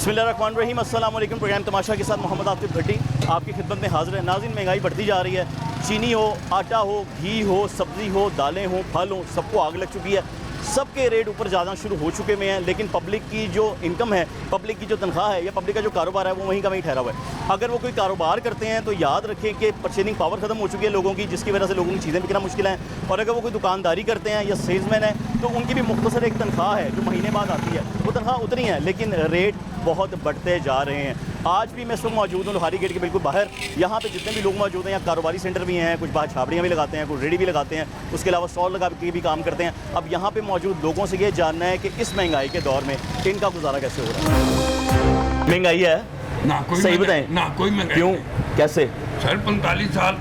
बिस्मिल्लाहिर्रहमानिर्रहीम, अस्सलाम वालेकुम। प्रोग्राम तमाशा के साथ मोहम्मद आतिफ भट्टी आपकी खिदमत में हाजिर है। नाज़रीन, महंगाई बढ़ती जा रही है। चीनी हो, आटा हो, घी हो, सब्ज़ी हो, दालें हो, फल हो, सबको आग लग चुकी है। सबके रेट ऊपर जाना शुरू हो चुके में हैं। लेकिन पब्लिक की जो इनकम है, पब्लिक की जो तनख्वाह है या पब्लिक का जो कारोबार है वो वहीं का वहीं ठहरा हुआ है। अगर वो कोई कारोबार करते हैं तो याद रखें कि परचेजिंग पावर ख़त्म हो चुकी है लोगों की, जिसकी वजह से लोगों की चीज़ें बिकना मुश्किल हैं। और अगर वो कोई दुकानदारी करते हैं या सेल्समैन है तो उनकी भी मुख्तसर एक तनख्वाह है जो महीने बाद आती है, वो तनख्वाह उतनी है लेकिन रेट बहुत बढ़ते जा रहे हैं। आज भी मैं इस वक्त मौजूद हूँ लोहारी गेट के बिल्कुल बाहर। यहाँ पे जितने भी लोग मौजूद हैं, यहाँ कारोबारी सेंटर भी हैं, कुछ बाहर छाबड़ियाँ भी लगाते हैं, कुछ रेडी भी लगाते हैं, उसके अलावा स्टॉल लगा के भी काम करते हैं। अब यहाँ पे मौजूद लोगों से ये जानना है कि इस महंगाई के दौर में इनका गुजारा कैसे हो रहा है। महंगाई है ना कोई, सही बताएं ना कोई महंगाई। क्यों, कैसे? सर 45 साल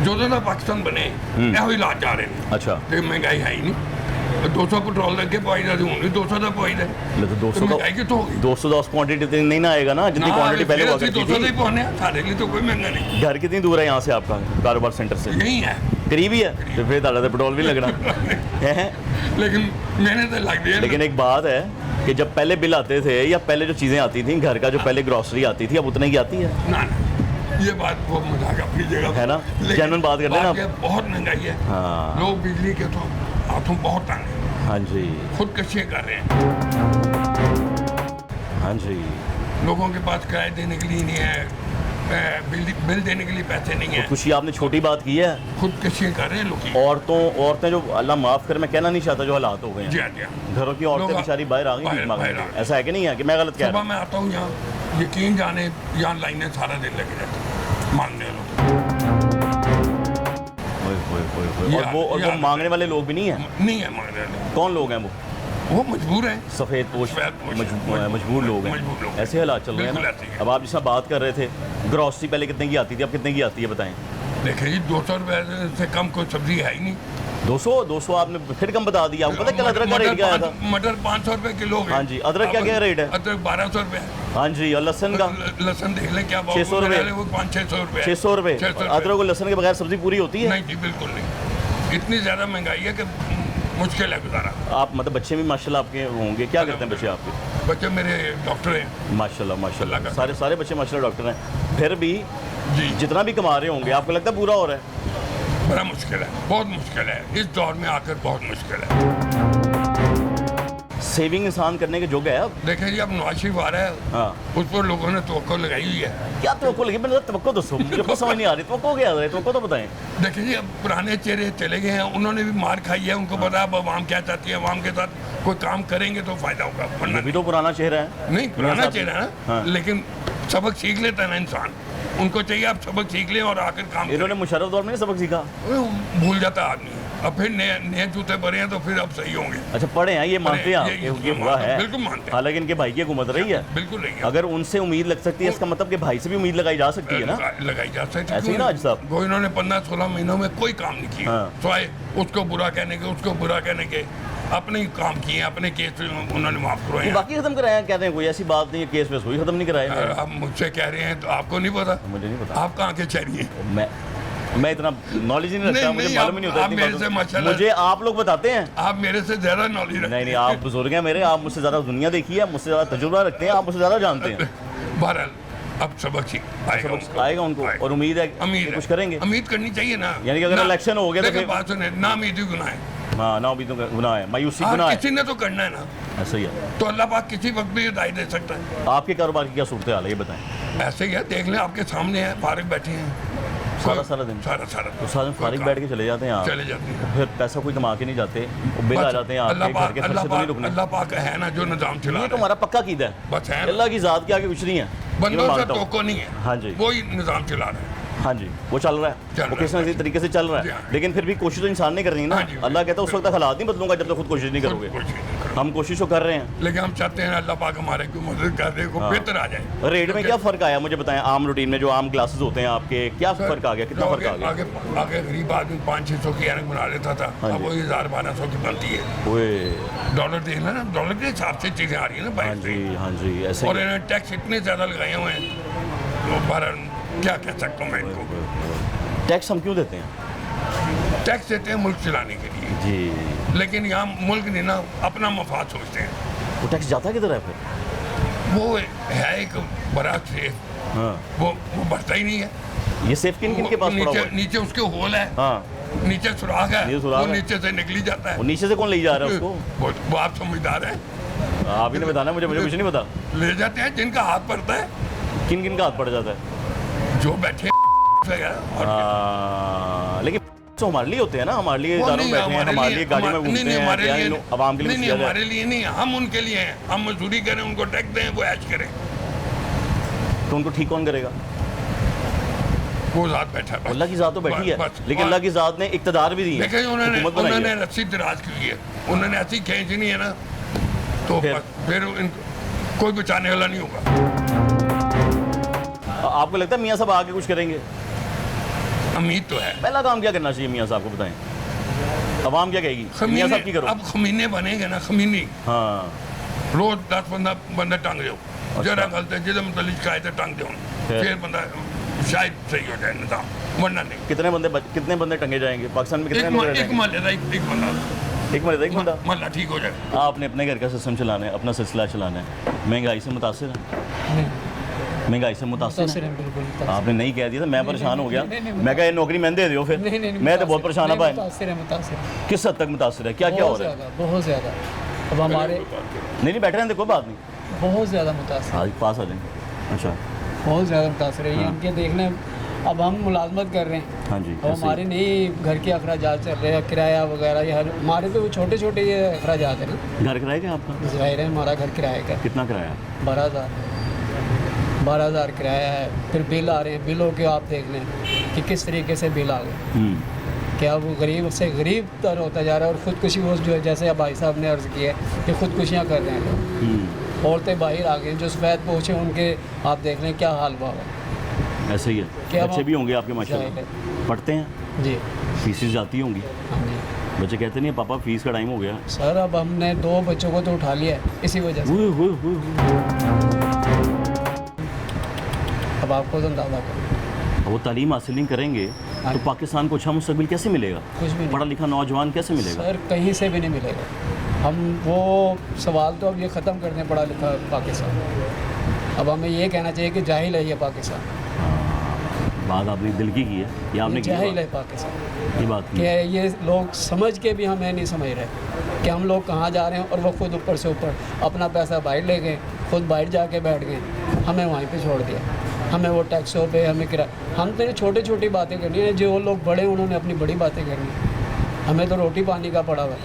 जो ना पाकिस्तान बने ਇਹੋ इलाज जा रहे हैं। अच्छा, तो महंगाई है ही नहीं। 200 पेट्रोल लग के पाई जाती हूँ, 200 का पाई जाए तो 200 महंगाई कितों होगी? 210 क्वांटिटी नहीं ना आएगा ना, जितनी क्वांटिटी पहले हुआ करती 200 थी। ही पहुँचे साढ़े लिए तो कोई महंगा नहीं। घर कितनी दूर है यहाँ से आपका कारोबार सेंटर से? यही है, करीब ही है, तो फिर तो पेट्रोल भी लगना है। लेकिन मैंने तो लग दिया। लेकिन एक बात है कि जब पहले बिल आते थे या पहले जो चीज़ें आती थी घर का, जो पहले ग्रॉसरी आती थी, अब उतने की आती है ना, ये बात बहुत मजाक अपनी जगह है ना। जेन्युइन बात करते हैं ना। बहुत महंगाई है। हाँ। लोग बिजली के तो हाथों बहुत तंग है। हाँ जी, खुदकशियाँ कर रहे हैं। हाँ जी। लोगों के पास किराए देने के लिए नहीं है, बिल देने के लिए पैसे नहीं है। खुशी आपने छोटी बात की है। खुदकशियाँ कर रहे हैं लोग। औरतें जो अल्लाह माफ़ करे, मैं कहना नहीं चाहता, जो हालात हो गए हैं, जी हाँ, जी हाँ। घरों की औरतें बेचारी बाहर आ गई भीख मांगने के लिए। ऐसा है कि नहीं है कि मैं गलत कह रहा सुबह हूँ? मैं आता हूँ यहाँ, यकीन जाने यहाँ लाइनें सारा दिन लगे रहते मांगने वालों। और वो मांगने वाले लोग भी नहीं है? नहीं है मांगने वाले। कौन लोग हैं वो मजबूर हैं, सफ़ेद पोश मजबूर लोग हैं। ऐसे हालात चल रहे हैं ना। अब आप जिसका बात कर रहे थे, ग्रॉसरी पहले कितने की आती थी, अब कितने की आती है बताएं? देखिए जी, 200 रुपये से कम कोई सब्जी है ही नहीं। 200 आपने फिर कम बता दिया। आपको पता कल अदरक का रेट क्या आया था? मटर 500 रुपये किलो है। हाँ जी, अदरक क्या रेट है? अदरक 1200 रुपये है। हाँ जी, और लहसन का? लहसन देख लें क्या 600 रुपये, वो 500-600 रुपये। 600 रुपये। अदरक और लहसन के बगैर सब्जी पूरी होती है? नहीं जी, बिल्कुल नहीं। इतनी ज़्यादा महंगाई है कि मुश्किल है गुजारा। आप मतलब बच्चे भी माशाल्लाह आपके होंगे, क्या करते हैं बच्चे आपके? बच्चे मेरे डॉक्टर हैं। माशाल्लाह सारे बच्चे माशाल्लाह डॉक्टर हैं। फिर भी जी, जितना भी कमा रहे होंगे आपको लगता है पूरा हो रहा है? बड़ा मुश्किल है, बहुत मुश्किल है। इस दौर में आकर बहुत मुश्किल है। सेविंग इंसान करने के जोग है अब। देखिए जी, अब नवाज शरीफ आ रहा है। हाँ, उस पर लोगों ने तवक्को लगाई हुई है। क्या तवक्को लगी? मैंने तवक्को तो मुझे कुछ समझ नहीं आ रही। तवक्को क्या है? तवक्को तो बताएं। देखिए जी, अब पुराने चेहरे चले गए हैं, उन्होंने भी मार खाई है, उनको पता है अब आवाम क्या चाहती है। आवाम के साथ कोई काम करेंगे तो फायदा होगा, वरना अभी तो पुराना चेहरा है। नहीं। पुराना चेहरा है हाँ। लेकिन सबक सीख लेता है ना इंसान। उनको चाहिए आप सबक सीख लें और आकर काम इन्होंने मुशर्रफ दौर में नहीं सबक सीखा? करें। भूल जाता है आदमी। अब फिर नए जूते भरे हैं तो फिर अब सही होंगे। अच्छा, पढ़े हैं, ये मानते हैं आप ये हुआ है? बिल्कुल मानते हैं। हालांकि इनके भाई की हुकूमत रही है। बिल्कुल नहीं है। अगर उनसे उम्मीद लग सकती है, इसका मतलब कि भाई से भी उम्मीद लगाई जा सकती है ना? लगाई जा सकती है। ऐसे ही ना आज साहब? वो इन्होंने 15-16 महीनों में कोई काम नहीं किया। हाँ। सवाए उसको बुरा कहने के, उसको बुरा कहने के, अपने ही काम किए, अपने केस उन्होंने माफ करवाए। बाकी खत्म कराया कहते हैं, कोई ऐसी बात नहीं है केस में कोई खत्म नहीं कराया। आप मुझसे कह रहे हैं तो आपको नहीं पता? मुझे नहीं पता। आप कहाँ के शहरी हैं? मैं इतना नॉलेज ही नहीं रखता, मुझे मालूम ही नहीं होता। आप मेरे से माशाल्लाह, मुझे आप लोग बताते हैं। आप मेरे से ज्यादा नॉलेज रखते हैं। नहीं, आप बुजुर्ग हैं मेरे, आप मुझसे ज़्यादा दुनिया देखी है, मुझसे ज़्यादा तजुर्बा रखते हैं, आप मुझसे ज़्यादा जानते हैं। बहरहाल अब सबक आएगा उनको और उम्मीद है कुछ करेंगे। उम्मीद करनी चाहिए ना। यानी कि अगर इलेक्शन हो गया तो फिर बात सुने, ना उम्मीद ही गुनाह है। हाँ, ना उम्मीद गुनाह है, मायूसी गुनाह है। किसी ने तो करना है ना। ऐसा ही है तो अल्लाह पाक किसी वक्त भी हिदायत दे सकता है। आपके कारोबार की क्या सूरत हाल है ये बताएं? ऐसे ही है, देख लें, आपके सामने है, फारिग बैठे हैं सारा दिन फारिग बैठ के चले जाते हैं आप? चले जाते हैं। फिर पैसा कोई कमा के नहीं जाते, वो बिल आ जाते हैं आपके घर के खर्चे तो नहीं रुकने। अल्लाह पाक है ना जो निजाम चला रहा है। ये तो हमारा पक्का कीदा है, बस है। अल्लाह की ज़ात के आगे कुछ नहीं है। बंदों से टोको नहीं है। हाँ जी, वही निजाम चला रहा है। हाँ जी, वो चल रहा है, वो किसी न किसी तरीके से चल रहा है। लेकिन फिर भी कोशिश तो इंसान ने करनी है ना। अल्लाह कहता है उस वक्त तक हालात नहीं बदलूंगा जब तक खुद कोशिश नहीं करोगे। हम कोशिश तो कर रहे हैं, लेकिन हम चाहते हैं अल्लाह पाक हमारे को मदद कर दे, को बेहतर आ जाए। रेट में क्या फ़र्क आया मुझे बताएं? आम रूटीन में जो आम ग्लासेस होते हैं आपके, क्या फ़र्क आ गया? कितना फ़र्क आ गया? आगे गरीब आदमी 500-600 की ऐनक बना लेता था, अब वो 1000-1200 की बनती है। डॉलर देख लेना, डॉलर के हिसाब से चीज़ें आ रही है ना बाहर से। हाँ जी, ऐसे। और इन्होंने टैक्स इतने ज़्यादा लगाए हुए हैं, तो बाहर क्या कह सकता हूँ मैं इनको। टैक्स हम क्यों देते हैं? टैक्स देते हैं मुल्क चलाने के लिए जी, लेकिन यहाँ मुल्क नहीं ना, अपना मफाद सोचते हैं। वो टैक्स जाता किधर है फिर? वो है एक बड़ा सेफ, हाँ, वो बढ़ता ही नहीं है। ये सेफ किन किन के पास पड़ा हुआ नीचे है? नीचे उसके होल है, हाँ, नीचे सुराख है, नीचे सुराख वो है। नीचे से निकली जाता वो है। नीचे से कौन ले जा रहा है उसको? वो आप समझदार हैं, आप ही ने बताना, मुझे कुछ नहीं पता। ले जाते हैं जिनका हाथ पड़ता है, किन किन का हाथ पड़ जाता है? जो बैठे वगैरह। और लेकिन तो हमारे लिए होते हैं ना, हमारे लिए वो दारों नहीं, में बैठे हैं, हमारे लिए गाड़ी में नहीं, घूमते नहीं, हैं, हमारे क्या लिए इन आवाम के लिए नहीं, किया जाए? हमारे लिए नहीं, हम उनके लिए हैं। हम मजदूरी करें, उनको टैक्स दें, वो ऐश करें। तो उनको ठीक कौन करेगा? वो जात बैठा है बस। अल्लाह की ज़ात तो बैठी है, बस, लेकिन अल्लाह की ज़ात ने इक़्तिदार भी दी है, देखिए हुकूमत बनाई उन्होंने है। रस्सी दराज की है, उन्होंने ऐसी खींचनी है ना, तो फिर कोई बचाने वाला नहीं होगा। आपको लगता है मियाँ साहब आके कुछ करेंगे? उम्मीद तो है। पहला काम क्या करना चाहिए मियाँ साहब को बताएं? अवाम क्या कहेगी? मियाँ साहब की करो। अब खमीने बनेंगे ना, खमीनी हाँ, रोज 10 बंदा टांग दो, जरा गलत है जिसे मतलब शिकायत टांग दो, फिर बंदा शायद सही हो जाए निजाम, वरना नहीं। कितने बंदे टंगे जाएंगे पाकिस्तान में? कितने लोग एक रहेंगे? महल्ले का एक बंदा, एक बंदा महल्ला ठीक हो जाए। आपने अपने घर का सिस्टम चलाना है, अपना सिलसिला चलाना है, महंगाई से मुतासिर है? महंगाई से मुतासिर है? आपने नहीं कह दिया था, मैं परेशान हो गया। मैं कहा ये नौकरी मैंने दे दियो फिर। मैं तो बहुत परेशान है भाई। किस हद तक मुतासिर है? क्या क्या हो रहा है? बहुत ज़्यादा। अब हमारे नहीं बैठे रहने, कोई बात नहीं, बहुत ज़्यादा मुतासर, आज पास आ जाएंगे। अच्छा, बहुत ज़्यादा मुतासर है। ये हाँ। इनके देखने, अब हम मुलाजमत कर रहे हैं, हाँ जी, अब ऐसे ही। हमारे नहीं घर के अखराजात चल रहे हैं, किराया वगैरह, ये हमारे तो छोटे छोटे ये अखराजात है ना। घर किराया क्या आपका? ज़ाहिर है हमारा घर किराए का कितना किराया? 12,000 किराया है। फिर बिल आ रहे हैं, बिलों के आप देख लें कि किस तरीके से बिल आ गए। क्या वो गरीब से गरीब तर होता जा रहा है। और ख़ुदकुशी, वो जो जैसे अब भाई साहब ने अर्ज़ किया है कि ख़ुदकुशियाँ कर रहे हैं लोग। औरतें बाहर आ गई, जो सफ़ेद पहुँचे उनके आप देख लें क्या हाल हुआ। ऐसे ही है। क्या बच्चे भी होंगे आपके माशाल्लाह, पढ़ते हैं, जी फीसेस जाती होंगी। हाँ जी बच्चे कहते नहीं पापा फीस का टाइम हो गया। सर, अब हमने 2 बच्चों को तो उठा लिया है इसी वजह से। अब आपको तो अंदाज़ा करो, वो तालीम हासिल नहीं करेंगे तो पाकिस्तान को अच्छा मुस्तकबिल कैसे मिलेगा? कुछ भी पढ़ा नहीं लिखा नौजवान कैसे मिलेगा? सर, कहीं से भी नहीं मिलेगा। हम वो सवाल तो अब ये ख़त्म करने पढ़ा लिखा पाकिस्तान। अब हमें ये कहना चाहिए कि जाहिल है ये पाकिस्तान। बात आपने दिल की है, ये आपने की जाहिल है पाकिस्तान। ये बात की। कि ये लोग समझ के भी हमें नहीं समझ रहे कि हम लोग कहाँ जा रहे हैं। और वो खुद ऊपर से ऊपर अपना पैसा बाहर ले गए, खुद बाहर जाके बैठ गए, हमें वहीं पे छोड़ दिया। हमें वो टैक्सों पे, हमें किराया, हम तो छोटी छोटी बातें करनी है। जो लोग बड़े उन्होंने अपनी बड़ी बातें करनी। हमें तो रोटी पानी का पड़ा हुआ है,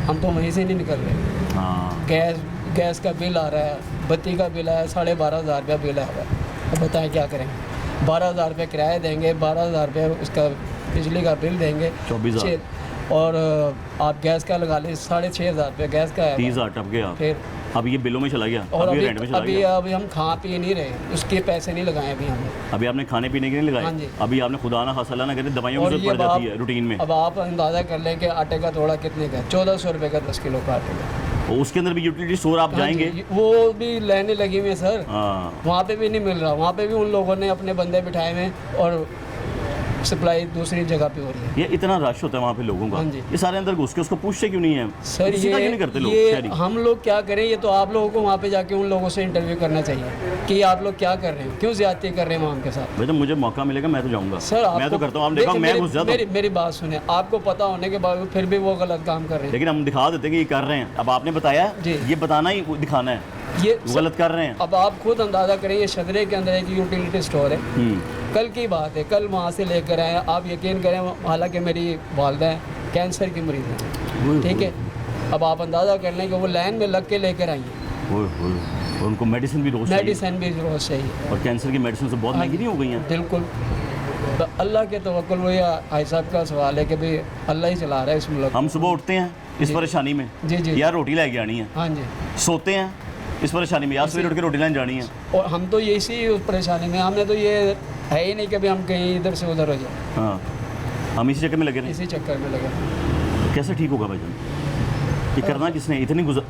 हम तो वहीं से नहीं निकल रहे। हाँ, गैस का बिल आ रहा है, बत्ती का बिल आया, 12,500 रुपया बिल आया हुआ है। अब बताएं क्या करेंगे? 12,000 रुपये किराया देंगे, 12,000 रुपये उसका बिजली का बिल देंगे, 24,000 और आप गैस का लगा लें 6,500 रुपये गैस का है। 30,000 टप गया। फिर अब ये बिलों में चला गया, और अभी रेंट में चला गया। अभी हम खा पी नहीं रहे, उसके पैसे नहीं लगाए अभी हमने। अभी आपने खाने पीने के नहीं हाँ लगाए, जी। अभी आपने खुदा ना खासा ना करे दवाइयों की और जरूरत ये पड़ जाती अब है रूटीन में। अब आप अंदाज़ा कर लें कि आटे का तोड़ा कितने का, 1,400 रुपये का 10 किलो का आटे का। और उसके अंदर भी यूटिलिटी स्टोर आप हाँ जाएंगे, जी, वो भी लेने लगी हुई है सर। हाँ, वहाँ पे भी नहीं मिल रहा, वहाँ पे भी उन लोगों ने अपने बंदे बिठाए हुए हैं और सप्लाई दूसरी जगह पे हो रही है। ये इतना रश होता है वहाँ पे लोगों का, हाँ जी। ये सारे अंदर घुस के उसको पूछते क्यों नहीं है सर सीधा क्यों नहीं करते लोग? ये शहरी। हम लोग क्या करें? ये तो आप लोगों को वहाँ पे जाके उन लोगों से इंटरव्यू करना चाहिए कि आप लोग क्या कर रहे हैं, क्यों ज्यादती कर रहे हैं वहाँ उनके साथ। भाई जब मुझे मौका मिलेगा मैं तो जाऊँगा सर मैं तो करता हूँ। आप देखो मैं घुस जाता हूँ, मेरी बात सुने, आपको पता होने के बावजूद फिर भी वो गलत काम कर रहे हैं। लेकिन हम दिखा देते कि ये कर रहे हैं। अब आपने बताया जी। ये बताना ही दिखाना है, ये वो गलत कर रहे हैं। अब आप खुद अंदाज़ा करें, ये शदरे के अंदर एक यूटिलिटी स्टोर है। कल की बात है, कल वहाँ से लेकर आए, आप यकीन करें, हालांकि मेरी वालदा है कैंसर की मरीज़ है, ठीक है। अब आप अंदाज़ा कर लें कि वो लाइन में लग के लेकर आई हैं। और उनको मेडिसिन भी रोज चाहिए, मेडिसिन भी रोज़ चाहिए, और कैंसर की मेडिसिन तो बहुत महंगी नहीं हो गई हैं। बिल्कुल। तो अल्लाह के तवक्कुल, वो भाई साहब का सवाल है कि भाई अल्लाह ही चला रहा है इस मुल्क। हम सुबह उठते हैं इस परेशानी में, जी जी यार रोटी लेके आनी है, हाँ जी, सोते हैं इस परेशानी में, यार सवेरे उठ के रोटी लाइन जानी है। और हम तो ये इसी परेशानी में, हमने तो ये है ही नहीं कि भाई हम कहीं इधर से उधर हो जाए, हाँ, हम इसी चक्कर में लगे रहे। इसी चक्कर में लगे। कैसे ठीक होगा भाईजान? ये करना किसने?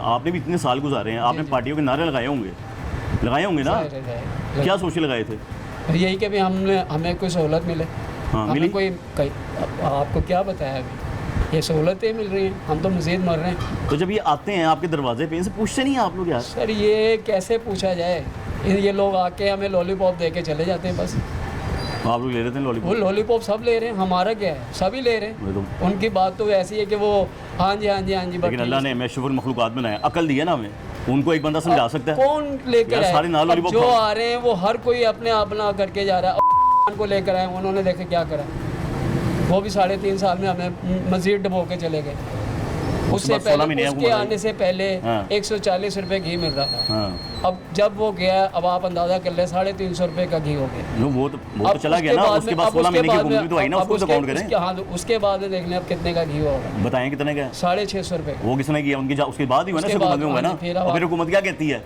आपने भी इतने साल गुजारे हैं, आपने पार्टियों के नारे लगाए होंगे ना? क्या सोच के लगाए थे? यही कि भाई हमें कोई सहूलत मिले। हाँ, हमें मिली? कोई आपको क्या बताया अभी? ये सहूलतें मिल रही हैं, हम तो मज़ीद मर रहे हैं। तो जब ये आते हैं आपके दरवाजे पे, इनसे पूछते नहीं हैं आप लोग यार? सर ये कैसे पूछा जाए, ये लोग आके हमें लॉलीपॉप दे के चले जाते हैं बस। आप लोग ले लेते हैं वो लॉलीपॉप? लॉलीपॉप सब ले रहे हैं, हमारा क्या है, सभी ले रहे हैं। उनकी बात तो ऐसी है कि वो हाँ जी हाँ जी हाँ जी। लेकिन अल्लाह ने हमें शुक्र मखलूक़ात बनाया, अकल दी है ना हमें, उनको एक बंदा समझा सकता है। कौन लेकर यार आए? सारे ना अब लॉलीपॉप जो खाओ। आ रहे हैं वो हर कोई अपने अपना करके जा रहा है। को लेकर आए, उन्होंने देखे क्या करा, वो भी 3.5 साल में हमें मजीद डबो के चले गए। उससे बाद 16 पहले, महीने उसके आने से पहले हाँ। 140 रुपए घी मिल रहा था। हाँ। अब जब वो गया, अब आप अंदाजा कर ले 350 रुपए का घी हो गया। नो वो तो चला गया ना, उसके बाद 16 महीने की उम्र भी तो आई ना, उसको तो काउंट करें। हाँ, उसके बाद में देख लें अब कितने का घी होगा। बताएं कितने का है? 650 रुपए। वो किसने किया? उनकी उसके बाद ही हुआ ना, उसके हुकूमत बाद में हुआ ना। हाँ, फिर और फिर हुकूमत क्या कहती है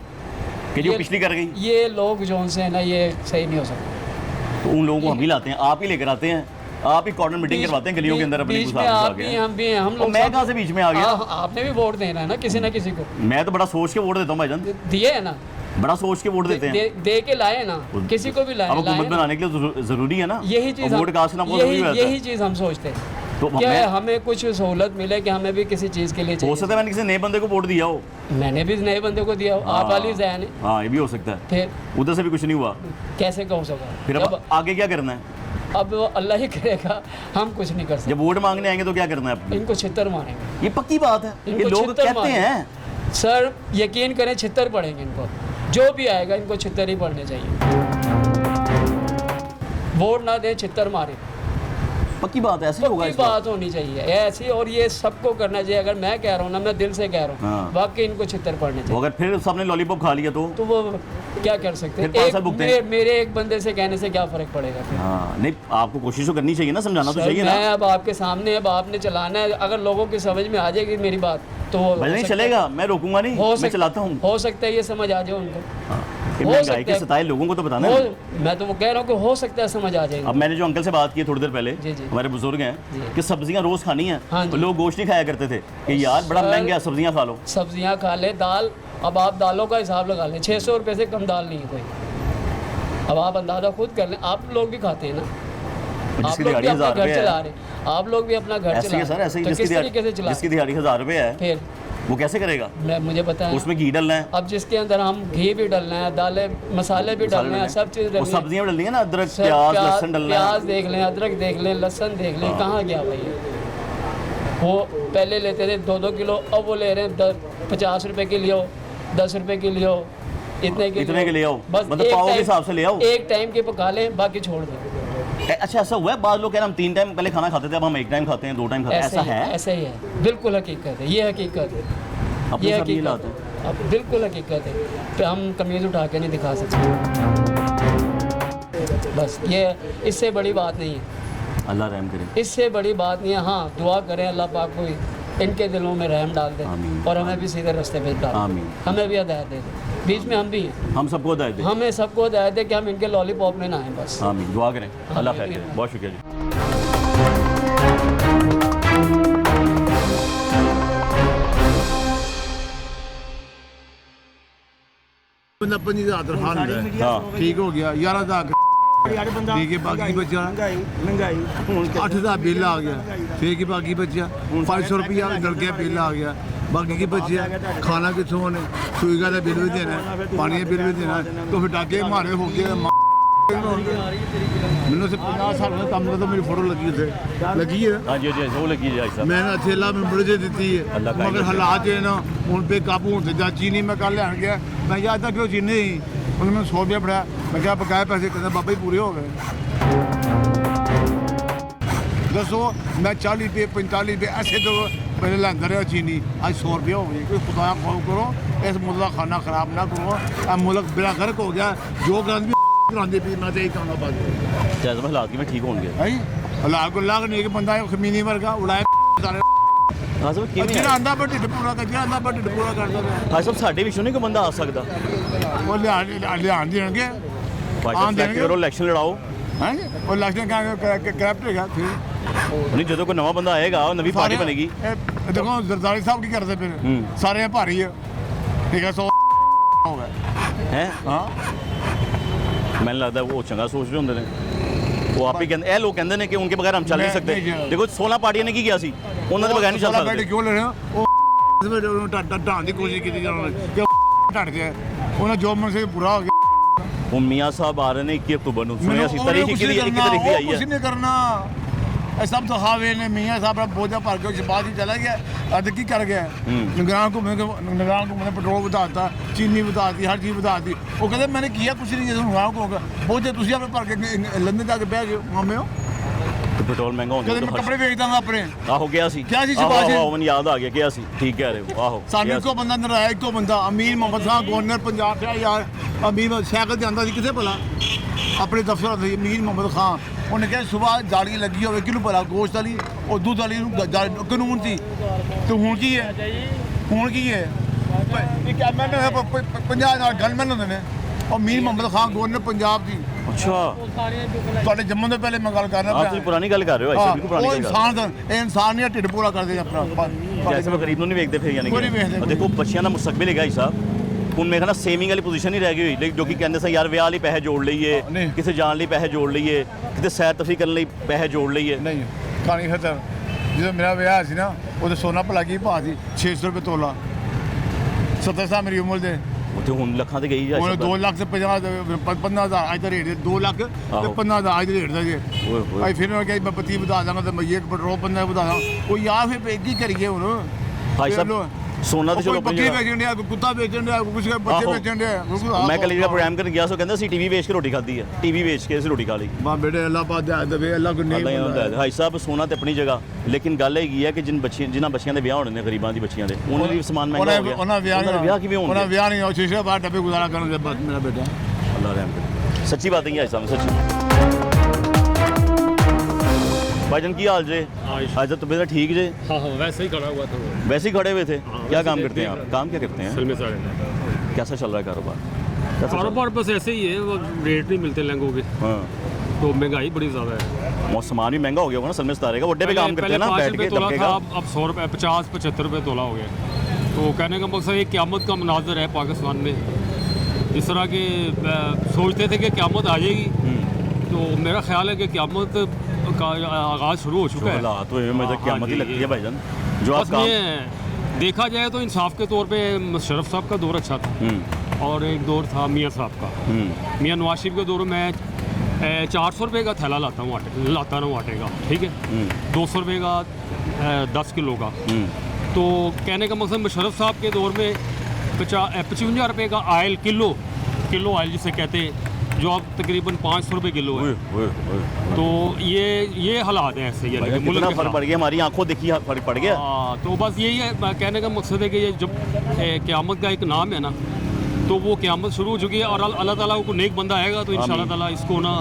कि जो पिछली कर गई? ये लोग जो से ना, ये सही नहीं हो सकता। तो उन लोगों को हम ही लाते हैं, आप ही लेकर आते हैं, आप ही कॉर्नर मीटिंग करवाते हैं गलियों के अंदर अपनी बीच में आप भी, हम भी हैं, हम लोग। मैं कहाँ से बीच में आ गया? आपने भी वोट देना है ना किसी ना किसी को। मैं तो बड़ा सोच के वोट देता हूँ भाईजान, दिए है ना, बड़ा सोच के वोट देते हैं। दे के लाए ना, किसी को भी लाए। अब हुकूमत बनाने के लिए जरूरी है ना, यही चीज़, वोट कास्ट ना यही चीज़ हम सोचते हैं तो कि हमें कुछ सहूलत मिले, कि हमें भी किसी चीज़ के लिए हो चाहिए। सकता है मैंने किसी नए बंदे को वोट दिया हो, मैंने भी नए बंदे को दिया हो, आप वाली जहन है। हाँ ये भी हो सकता है, फिर उधर से भी कुछ नहीं हुआ। कैसे कहो सका? फिर अब आगे क्या करना है? अब वो अल्लाह ही करेगा, हम कुछ नहीं कर सकते। जब वोट मांगने आएंगे तो क्या करना है आपको? इनको छितर मारेंगे। ये पक्की बात है, ये लोग छितर कहते मारेंगे। हैं। सर यकीन करें, छितर पड़ेंगे इनको, जो भी आएगा इनको छितर ही पड़ने चाहिए। वोट ना दें, छितर मारे, पक्की बात है, ऐसी होगा पक्की इस बार। बात होनी चाहिए ऐसी, और ये सबको करना चाहिए। अगर मैं कह रहा हूँ ना, मैं दिल से कह रहा हाँ। हूँ, वाकई इनको छितर पड़ने वो चाहिए। अगर फिर सबने लॉलीपॉप खा लिया तो वो क्या कर सकते फिर 5 साल भुगतें। हैं? मेरे एक बंदे से कहने से क्या फ़र्क पड़ेगा फिर? हाँ नहीं, आपको कोशिश तो करनी चाहिए ना, समझाना तो सर, चाहिए ना। मैं अब आपके सामने, अब आपने चलाना है, अगर लोगों की समझ में आ जाएगी मेरी बात तो वो भाई नहीं चलेगा, मैं रोकूंगा नहीं, मैं चलाता हूँ। हो सकता है ये समझ आ जाए उनको। कि हो महंगाई के सकता है। सताए लोगों को तो बताना है। मैं तो वो कह रहा हूँ कि हो सकता है समझ आ जाएगी। अब मैंने जो अंकल से बात की थोड़ी देर पहले, जी, जी। हमारे बुजुर्ग जी। हैं कि सब्जियां रोज खानी है, हाँ जी। तो लोग गोश्त नहीं खाया करते थे कि यार बड़ा सर, महंगा है, सब्जियां खा लो। सब्जियां खा ले, दाल, अब आप दालों का हिसाब लगा लें, 600 रुपये से कम दाल नहीं है कोई। अब आप अंदाज़ा खुद कर लें, आप लोग भी खाते हैं ना, आप जिसकी लोग भी दिहाड़ी अपना 1000 घर रुपये चला है, रहे हैं, आप लोग भी अपना घर ऐसे चला ही है सर, ऐसे ही तो किस तरीके से चला? जिसकी दिहाड़ी 1000 रुपये है, फिर वो कैसे करेगा? मुझे पता है। उसमें घी डालना है, अब जिसके अंदर हम घी भी डालना है, दालें मसाले भी डालने हैं, सब चीज़ वो डालनी है। सब्जियां भी डालनी है ना, अदरक सर, प्याज लहसुन डालना है। प्याज देख लें, अदरक देख लें, लहसुन देख लें, कहाँ गया भाई ये? वो पहले लेते थे 2-2 किलो, अब वो ले रहे हैं 50 रुपए के लिए, 10 रुपए के लिए, इतने के लिए आओ, बस मतलब एक पाव के टाइम- हिसाब से ले आओ। एक टाइम के पका लें, बाकी छोड़ दें। अच्छा ऐसा हुआ है, बाद लोग कह रहे हैं हम 3 टाइम पहले खाना खाते थे, अब हम 1 टाइम खाते हैं, 2 टाइम खाते हैं, ऐसा है? ऐसा ही है, बिल्कुल हकीकत है, ये हकीकत है, अपने ये सब ये हकीकत लाते है, हैं। अब बिल्कुल हकीकत है, तो हम कमीज़ उठा के नहीं दिखा सकते। बस ये, इससे बड़ी बात नहीं है, अल्लाह रहम करे। इससे बड़ी बात नहीं है। हाँ, दुआ करें अल्लाह पाक को इनके दिलों में रहम डाल दे, आमीन। और हमें भी सीधे रास्ते पे डाल दे, आमीन। हमें भी हिदायत दे दे। बीच में हम भी हैं, हम सबको हिदायत दें। हमें सबको हिदायत दे कि हम इनके लॉलीपॉप में ना आए बस। आमीन, दुआ करें, अल्लाह खैर करे। बहुत शुक्रिया जी। बंदा 50,000 तनख्वाह लेता है, हाँ ठीक हो गया, 11,000 ठीक है, बाकी बचा 8,000 बिल आ गया, ठीक है, बाकी बचा 500 रुपया लड़ गया, बिल आ गया, बाकी की बचिया खाना कितों ने, सुई का बिल भी देना है, पानी का बिल भी देना है, तो फिर डाके मारे हो गए। मैंने से 50 साल में काम करता, मेरी फोटो लगी उसे लगी है, हाँ जी जी, वो लगी है साहब। मैंने अथेला में मुर्जे दी है, अल्लाह का मगर हालात है ना उन पे काबू होते जा। चीनी में कल लैन गया, मैं याद था क्यों चीनी ही, उन्होंने मैंने 100 रुपया पढ़ाया, मैं क्या बकाया पैसे कहते बाबा ही पूरे हो गए। दसो मैं 40 रुपये 45 रुपये ऐसे तो पहले लैंदा रहा चीनी, आज 100 रुपया हो गई। कोई खुदा खौफ करो, इस मुल्क का खाना खराब ना करो, मुल्क बेड़ा गर्क हो गया, जो गंद भी करांदे पी मैं तो यही कहना बात जैसे हालात में ठीक होंगे। है। अल्लाह को लाख नहीं कि बंदा खमीनी वर्गा उड़ाए हाँ सब किਵੇਂ ਜਿਹੜਾ ਆਂਦਾ ਪਰ ਢਿੱਡ ਪੂਰਾ ਕਰ ਜਿਹੜਾ ਆਂਦਾ ਪਰ ਢਿੱਡ ਪੂਰਾ ਕਰਦਾ ਪਿਆ ਭਾਈ ਸਾਹਿਬ ਸਾਡੇ ਵਿੱਚੋਂ ਨਹੀਂ ਕੋਈ ਬੰਦਾ ਆ ਸਕਦਾ? ਉਹ ਲਿਆਣ ਦੇਣਗੇ ਭਾਈ ਆਉਣ ਸਾਹਿਬ ਦੇਣਗੇ। ਕਰੋ, ਇਲੈਕਸ਼ਨ ਲੜਾਓ। ਹੈ ਉਹ ਇਲੈਕਸ਼ਨ ਕਰੈਪਟ ਹੈਗਾ ਫਿਰ ਨਹੀਂ ਜਦੋਂ ਕੋਈ ਨਵਾਂ ਬੰਦਾ ਆਏਗਾ, ਉਹ ਨਵੀਂ ਪਾਰਟੀ ਬਣੇਗੀ। ਇਹ ਦੇਖੋ ਜ਼ਰਦਾਰੀ ਸਾਹਿਬ ਕੀ ਕਰਦੇ ਫਿਰ ਸਾਰੇ ਭਾਰੀ ਆ ਠੀਕ ਹੈ 100 ਹੋ ਗਿਆ ਹੈ ਹਾਂ ਮੈਨੂੰ ਲੱਗਦਾ ਉਹ ਚੰਗਾ ਸੋਚ ਰਹੇ ਹੁੰਦੇ ਨੇ। ਉਹ ਆਪ ਹੀ ਕਹਿੰਦੇ ਇਹ ਲੋਕ ਕਹਿੰਦੇ ਨੇ ਕਿ उनके बगैर हम चल नहीं मैं- सकते नहीं, देखो 16 ਪਾਰਟੀਆਂ ਨੇ ਕੀ ਕੀਤਾ ਸੀ ਉਹਨਾਂ ਦੇ ਬਗੈਰ ਨਹੀਂ ਚੱਲ ਬੈਠੇ ਸਕਦੇ ਕਿਉਂ ਲੈ ਰਹੇ ਹੋ ਉਹ ਢਾਣ ਦੀ ਕੋਸ਼ਿਸ਼ ਕੀਤੀ ਜਾ ਰਹੀ ਕਿ ਢੱਟ ਗਿਆ ਉਹਨਾਂ ਜੋ ਮਨ ਸੇ ਬੁਰਾ ਹੋ ਗਿਆ ਹੁਣ ਮੀਆਂ ਸਾਹਿਬ ਆ ਰਹੇ ਨੇ 21 ਅਕਤੂਬਰ ਨੂੰ ਸੁਣਿਆ ਸੀ ਤਾਰੀਖ ਕੁਛ ਕੀ ਨਹੀਂ 21 ਤਾਰੀਖ ਦੀ ਆਈ ਕੁਛ ਹੈ ਨਹੀਂ ਕਰਨਾ ਇਹ ਸਭ ਤੋਂ ਹਾਵੇ ਨੇ ਮੀਆਂ ਸਾਹਿਬ ਦਾ ਬੋਝਾ ਭਰ ਕੇ ਜਬਾਤ ਹੀ ਚਲਾ ਗਿਆ ਅੱਜ ਕੀ ਕਰ ਗਿਆ ਨਿਗਰਾਨ ਘੁੰਮੇ ਪੈਟਰੋਲ ਵਧਾ ਦਿੱਤਾ ਚੀਨੀ ਵਧਾ ਦਿੱਤੀ ਹਰ ਚੀਜ਼ ਵਧਾ ਦਿੱਤੀ ਉਹ ਕਹਿੰਦੇ ਮੈंने किया कुछ नहीं ਜਦੋਂ ਨਿਗਰਾਨ ਕੋ ਬੋਝੇ ਤੁਸੀਂ ਆਪੇ ਭਰ ਕੇ ਲੰਦਨ ਜਾ ਕੇ ਬਹਿ ਗਏ ਮਾਮੇ ਹੋ ਤੇ ਪੈਟਰੋਲ ਮਹਿੰਗਾ ਹੁੰਦਾ ਕਹਿੰਦੇ ਮੈਂ ਕੱਪੜੇ ਵੇਚਦਾ ਹਾਂ ਆਪਣੇ ਆਹੋ ਗਿਆ ਸੀ ਕਿਆ ਸੀ ਸ਼ਿਬਾਸ਼? ਮੈਨੂੰ ਯਾਦ ਆ ਗਿਆ ਗਿਆ ਸੀ ਠੀਕ ਕਹਿ ਰਹੇ ਹੋ ਆਹੋ ਸਾਨੂੰ ਗਿਆ ਇੱਕੋ ਬੰਦਾ ਨਰਾਇਆ ਇੱਕੋ ਬੰਦਾ ਅਮੀਰ ਮੁਹੰਮਦ ਖਾਨ ਗਵਰਨਰ ਪੰਜਾਬ ਦਾ ਯਾਰ ਅਮੀਰ ਸਾਈਕਲ ਤੇ ਆਉਂਦਾ ਸੀ ਕਿੱਥੇ ਭਲਾ ਆਪਣੇ ਦਫ਼ਤਰ ਆਉਂਦਾ ਸੀ ਅਮੀਰ ਮੁਹੰਮਦ ਖਾਨ ਉਹਨੇ ਕਿਹਾ ਸਵੇਰ ਜਾਲੀ ਲੱਗੀ ਹੋਵੇ ਕਿਹਨੂੰ ਭਲਾ ਗੋਸ਼ਤ ਵਾਲੀ ਉਹ ਦੁੱਧ ਵਾਲੀ ਨੂੰ ਕਾਨੂੰਨ ਸੀ ਤੇ ਹੁਣ ਕੀ ਹੈ ਇੱਕ ਐਮਐਨਏ 50 ਨਾਲ ਗਨਮੈਨ ਹੁੰਦੇ ਨੇ ਉਹ ਅਮੀਰ ਮੁਹੰਮਦ ਖਾਨ ਗਵਰਨਰ ਪੰਜਾਬ ਦੀ ਅੱਛਾ ਤੁਹਾਡੇ ਜੰਮਣ ਤੋਂ ਪਹਿਲੇ ਮੈਂ ਗੱਲ ਕਰਨਾ ਆਪ ਤੁਸੀਂ ਪੁਰਾਣੀ ਗੱਲ ਕਰ ਰਹੇ ਹੋ ਐਸਾ ਬਿਲਕੁਲ ਪੁਰਾਣੀ ਉਹ ਗੱਲ ਕਰ ਰਹੇ ਇਨਸਾਨ ਇਹ ਇਨਸਾਨ ਨਹੀਂ ਢਿੱਡ ਪੂਰਾ ਕਰਦੇ ਆਪਣਾ ਹੋ ਜੈਸੇ ਮੈਂ ਗਰੀਬ ਨੂੰ ਨਹੀਂ ਵੇਖਦੇ ਫਿਰ ਯਾਨੀ ਕੋਈ ਨਹੀਂ ਵੇਖਦੇ, ਕਿ ਦੇਖੋ ਬੱਚਿਆਂ ਦਾ ਮੁਸਤਕਬਲ ਹੈਗਾ ਹੀ ਸਾਹਿਬ ਹੁਣ ਮੇਰੇ ਖਿਆਲ ਨਾਲ ਸੇਵਿੰਗ ਵਾਲੀ ਪੋਜੀਸ਼ਨ ਨਹੀਂ ਰਹਿ ਗਈ ਹੋਈ ਲੇਕਿਨ ਜੋ ਕਿ ਕਹਿੰਦੇ ਸੀ ਯਾਰ ਵਿਆਹ ਲਈ ਪੈਸੇ ਜੋੜ ਲਈਏ ਨਹੀਂ। ਕਿਸੇ ਜਾਣ ਲਈ ਪੈਸੇ ਜੋੜ ਲਈਏ ਕਿਤੇ ਸੈਰ ਤਫਰੀਹ ਕਰਨ ਲਈ ਪੈਸੇ ਜੋੜ ਲਈਏ ਨਹੀਂ ਖਾਣੀ ਖਤਰ ਜਦੋਂ ਮੇਰਾ ਵਿਆਹ ਸੀ ਨਾ ਉਹਦੇ ਸੋਨਾ ਭਲਾ ਕੀ ਭਾਅ ਸੀ 600 ਰੁਪਏ ਤੋਲਾ 70 ਸਾਲ ਮੇਰੀ ਉਮਰ ਦੇ ਉੱਥੇ ਹੁਣ ਲੱਖਾਂ ਤੇ ਗਈ ਉਹਨੇ ਜਾ 2 ਲੱਖ ਤੇ 15,000 ਅੱਜ ਦਾ ਰੇਟ 2 ਲੱਖ ਤੇ ਆਹੋ। 15,000 ਅੱਜ ਦਾ ਰੇਟ ਦਾ ਜੀ ਓਏ ਹੋਏ ਅੱਜ ਫਿਰ ਮੈਂ ਕਿਹਾ ਮੈਂ 25 ਵਧਾ ਦਾਂਗਾ ਤੇ ਮੈਂ ਇੱਕ ਪੈਟਰੋਲ 15 ਵਧਾ ਦਾਂ ਉਹ ਯਾਰ ਫਿਰ ਕੀ ਕਰੀਏ ਹੁਣ ਭਾਈ ਸਾਹਿਬ ਸੋਨਾ ਤੇ ਕੋਈ ਚਲੋ ਬੱਕਰੀ ਵੇਚਣ ਡਿਆ ਕੋਈ ਕੁੱਤਾ ਵੇਚਣ ਡਿਆ ਕੋਈ ਕੁਛ ਬੱਚੇ ਆਹੋ। ਵੇਚਣ ਡਿਆ ਮੈਂ ਕੱਲ ਜਿਹੜਾ ਪ੍ਰੋਗਰਾਮ ਕਰਨ ਗਿਆ ਸੋ ਕਹਿੰਦਾ ਸੀ ਟੀਵੀ ਵੇਚ ਕੇ ਰੋਟੀ ਖਾਧੀ ਹੈ ਟੀਵੀ ਵੇਚ ਕੇ ਅਸੀਂ ਰੋਟੀ ਖਾ ਲਈ ਬਾ ਬੇਟੇ ਅੱਲਾਹ ਪਾਕ ਦੇ ਦੇਵੇ ਅੱਲਾਹ ਕੋ ਨਹੀਂ ਹੁੰਦਾ ਹੈ ਭਾਈ ਸਾਹਿਬ ਸੋਨਾ ਤੇ ਆਪਣੀ ਜਗ੍ਹਾ ਲੇਕਿਨ ਗੱਲ ਹੈਗੀ ਹੈ ਕਿ ਜਿਨ੍ਹਾਂ ਬੱਚਿਆਂ ਦੇ ਵਿਆਹ ਹੋਣੇ ਨੇ ਗਰੀਬਾਂ ਦੀ ਬੱਚੀਆਂ ਦੇ ਉਹਨਾਂ ਦੀ ਸਮਾਨ ਮਹਿੰਗਾ ਹੋ ਗਿਆ ਉਹਨਾਂ ਵਿਆਹ ਕਿਵੇਂ ਹੋਣਗੇ ਉਹਨਾਂ ਵਿਆਹ ਨਹੀਂ ਹੋ ਸ਼ੀਸ਼ੇ ਬਾਹਰ ਡੱਬੇ ਗੁਜ਼ਾਰਾ ਕਰਨ ਦੇ ਬਾਅਦ ਮੇਰਾ ਬੇਟਾ ਅੱਲਾਹ ਰਹਿਮ ਕਰੇ ਸੱਚੀ ਬਾਤ ਹੈ ਭਾਈ ਸਾਹਿਬ ਸੱਚੀ भाईजान की हाल जे आज तो तबीयत ठीक जे हाँ हाँ वैसे ही खड़ा हुआ था वो वैसे ही खड़े हुए थे क्या वैसे काम ही करते हैं आप काम क्या करते हैं फिल्में सारे कैसा चल रहा है कारोबार कैसा चल रहा कारोबार बस ऐसे ही है वो रेट नहीं मिलते लहंगों के है? हाँ तो महंगाई बड़ी ज़्यादा है और सामान भी महंगा हो गया होगा ना सलमे सितारे का वड्डे पे काम करते हैं ना बैठ के 5 तोला दबके था का अब 100 रुपये 50-75 रुपये तोला हो गया तो कहने का मकसद एक क़यामत का मनाजर है पाकिस्तान में इस तरह के सोचते थे कि क़यामत आ जाएगी तो मेरा ख्याल है कि क़यामत का आगाज़ शुरू हो चुका है हालात तो मुझे क़यामत ही लगती है भाईजान जो आप बस काम ये देखा जाए तो इंसाफ के तौर पे मुशर्रफ साहब का दौर अच्छा था और एक दौर था मियाँ साहब का मियाँ नवाज शरीफ के दौर में 400 रुपये का थैला लाता हूँ आटे का ठीक है 200 रुपये का 10 किलो का तो कहने का मकसद मुशर्रफ साहब के दौर में 55 रुपये का आयल किलो आयल जिसे कहते हैं जो अब तकरीबन 500 रुपये किलो है तो ये हालात हैं ऐसे यानी कि मुल्क कितना के फर्क पड़ गया हमारी आंखों देखी फर्क पड़ गया हाँ तो बस यही है कहने का मकसद है कि ये जब क़यामत का एक नाम है ना तो वो क़यामत शुरू हो चुकी है और अल्लाह ताला को नेक बंदा आएगा तो इंशाल्लाह ताला इसको ना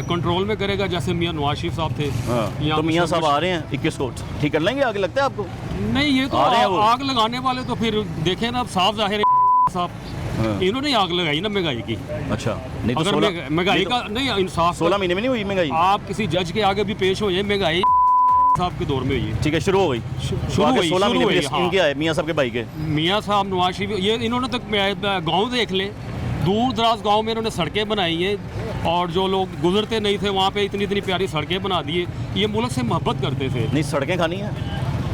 कंट्रोल में करेगा जैसे मियाँ नवाज शरीफ साहब थे हाँ, तो मियाँ साहब आ रहे हैं 21 को ठीक कर लेंगे आगे लगता है आपको नहीं ये तो आ रहे हैं वो। आग लगाने वाले तो फिर देखें ना अब साफ जाहिर है साहब इन्होंने आग लगाई ना महंगाई की अच्छा नहीं तो अगर 16 महंगाई का नहीं इंसाफ 16 महीने में नहीं हुई महंगाई आप किसी जज के आगे भी पेश हो जाए महंगाई साहब के दौर में हुई है ठीक है शुरू हो गई शुरू आगे हुई 16 महीने हुई, में इनके आए मियाँ साहब के भाई के मियाँ साहब नवाज शरीफ ये इन्होंने तक गांव देख ले दूर दराज गांव में इन्होंने सड़कें बनाई हैं और जो लोग गुजरते नहीं थे वहाँ पे इतनी इतनी प्यारी सड़कें बना दी ये मुल्क से मोहब्बत करते थे नहीं सड़कें खानी है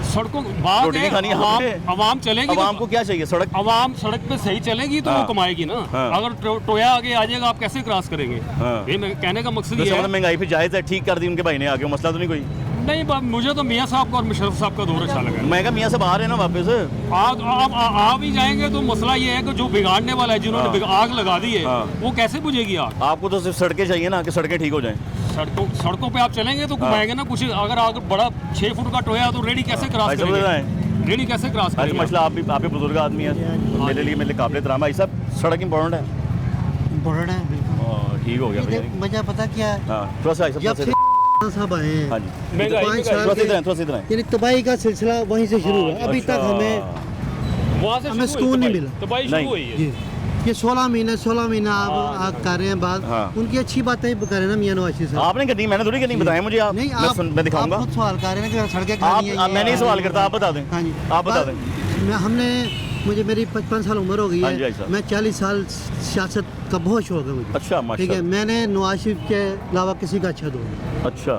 सड़कों बात रोटी है खानी है हमने। अवाम चलेगी आवाम को क्या चाहिए सड़क अवाम सड़क पे सही चलेगी तो हाँ। वो कमाएगी ना हाँ। अगर टोया आगे आ जाएगा आप कैसे क्रॉस करेंगे हाँ। ये कहने का मकसद वैसे ये मतलब है महंगाई फिर जायज़ है ठीक कर दी उनके भाई ने आगे मसला तो नहीं कोई नहीं मुझे तो मियाँ साहब का और मुशर्रफ साहब का दौर अच्छा लगा मैं कहा मियाँ साहब आ रहे हैं ना वापस आ भी जाएंगे तो मसला ये है कि जो बिगाड़ने वाला है जिन्होंने आग लगा दी है हाँ। वो कैसे बुझेगी आग आपको तो सिर्फ सड़कें चाहिए ना कि सड़कें ठीक हो जाएं सड़कों पे आप चलेंगे तो घुमाएंगे ना कुछ अगर आग बड़ा 6 फुट का टोया तो रेडी कैसे क्रॉस भाई साहब बता रहे करेंगे रेडी कैसे क्रॉस आज करेंगे मसला आप भी बुजुर्ग आदमी है मेरे लिए काबिल ड्रामा भाई साहब सड़क इंपॉर्टेंट है बढ़ रहा है बिल्कुल ठीक हो गया ये भैया मजा पता क्या है हाँ थोड़ा सा भाई जब साहब से साहब आए हैं हाँ जी महंगाई थोड़ा सा इधर आएं, थोड़ा सा इधर आएं। यानी तबाही का सिलसिला वहीं से शुरू हुआ अभी तक अच्छा। हमें वहाँ से हमें शुरू हुई सुकून नहीं तबाही। मिला। तबाही नहीं। शुरू हुई है जी ये 16 महीने आप कर रहे हैं बात हाँ। उनकी अच्छी बातें कर रहे हैं ना मियां नवाज शरीफ साहब आपने करनी मैंने थोड़ी करनी बताएं मुझे आप नहीं मैं दिखाऊंगा आप खुद सवाल कर रहे हैं कि सड़कें खानी है आप मैं नहीं सवाल करता आप बता दें हाँ जी आप बता दें हमने मुझे मेरी 55 साल उम्र हो गई हाँ जी, भाई है। साहब। मैं 40 साल सियासत का बहुत शौक है मुझे। अच्छा ठीक है, माशाल्लाह। मैंने नवाज शरीफ के अलावा किसी का अच्छा दो अच्छा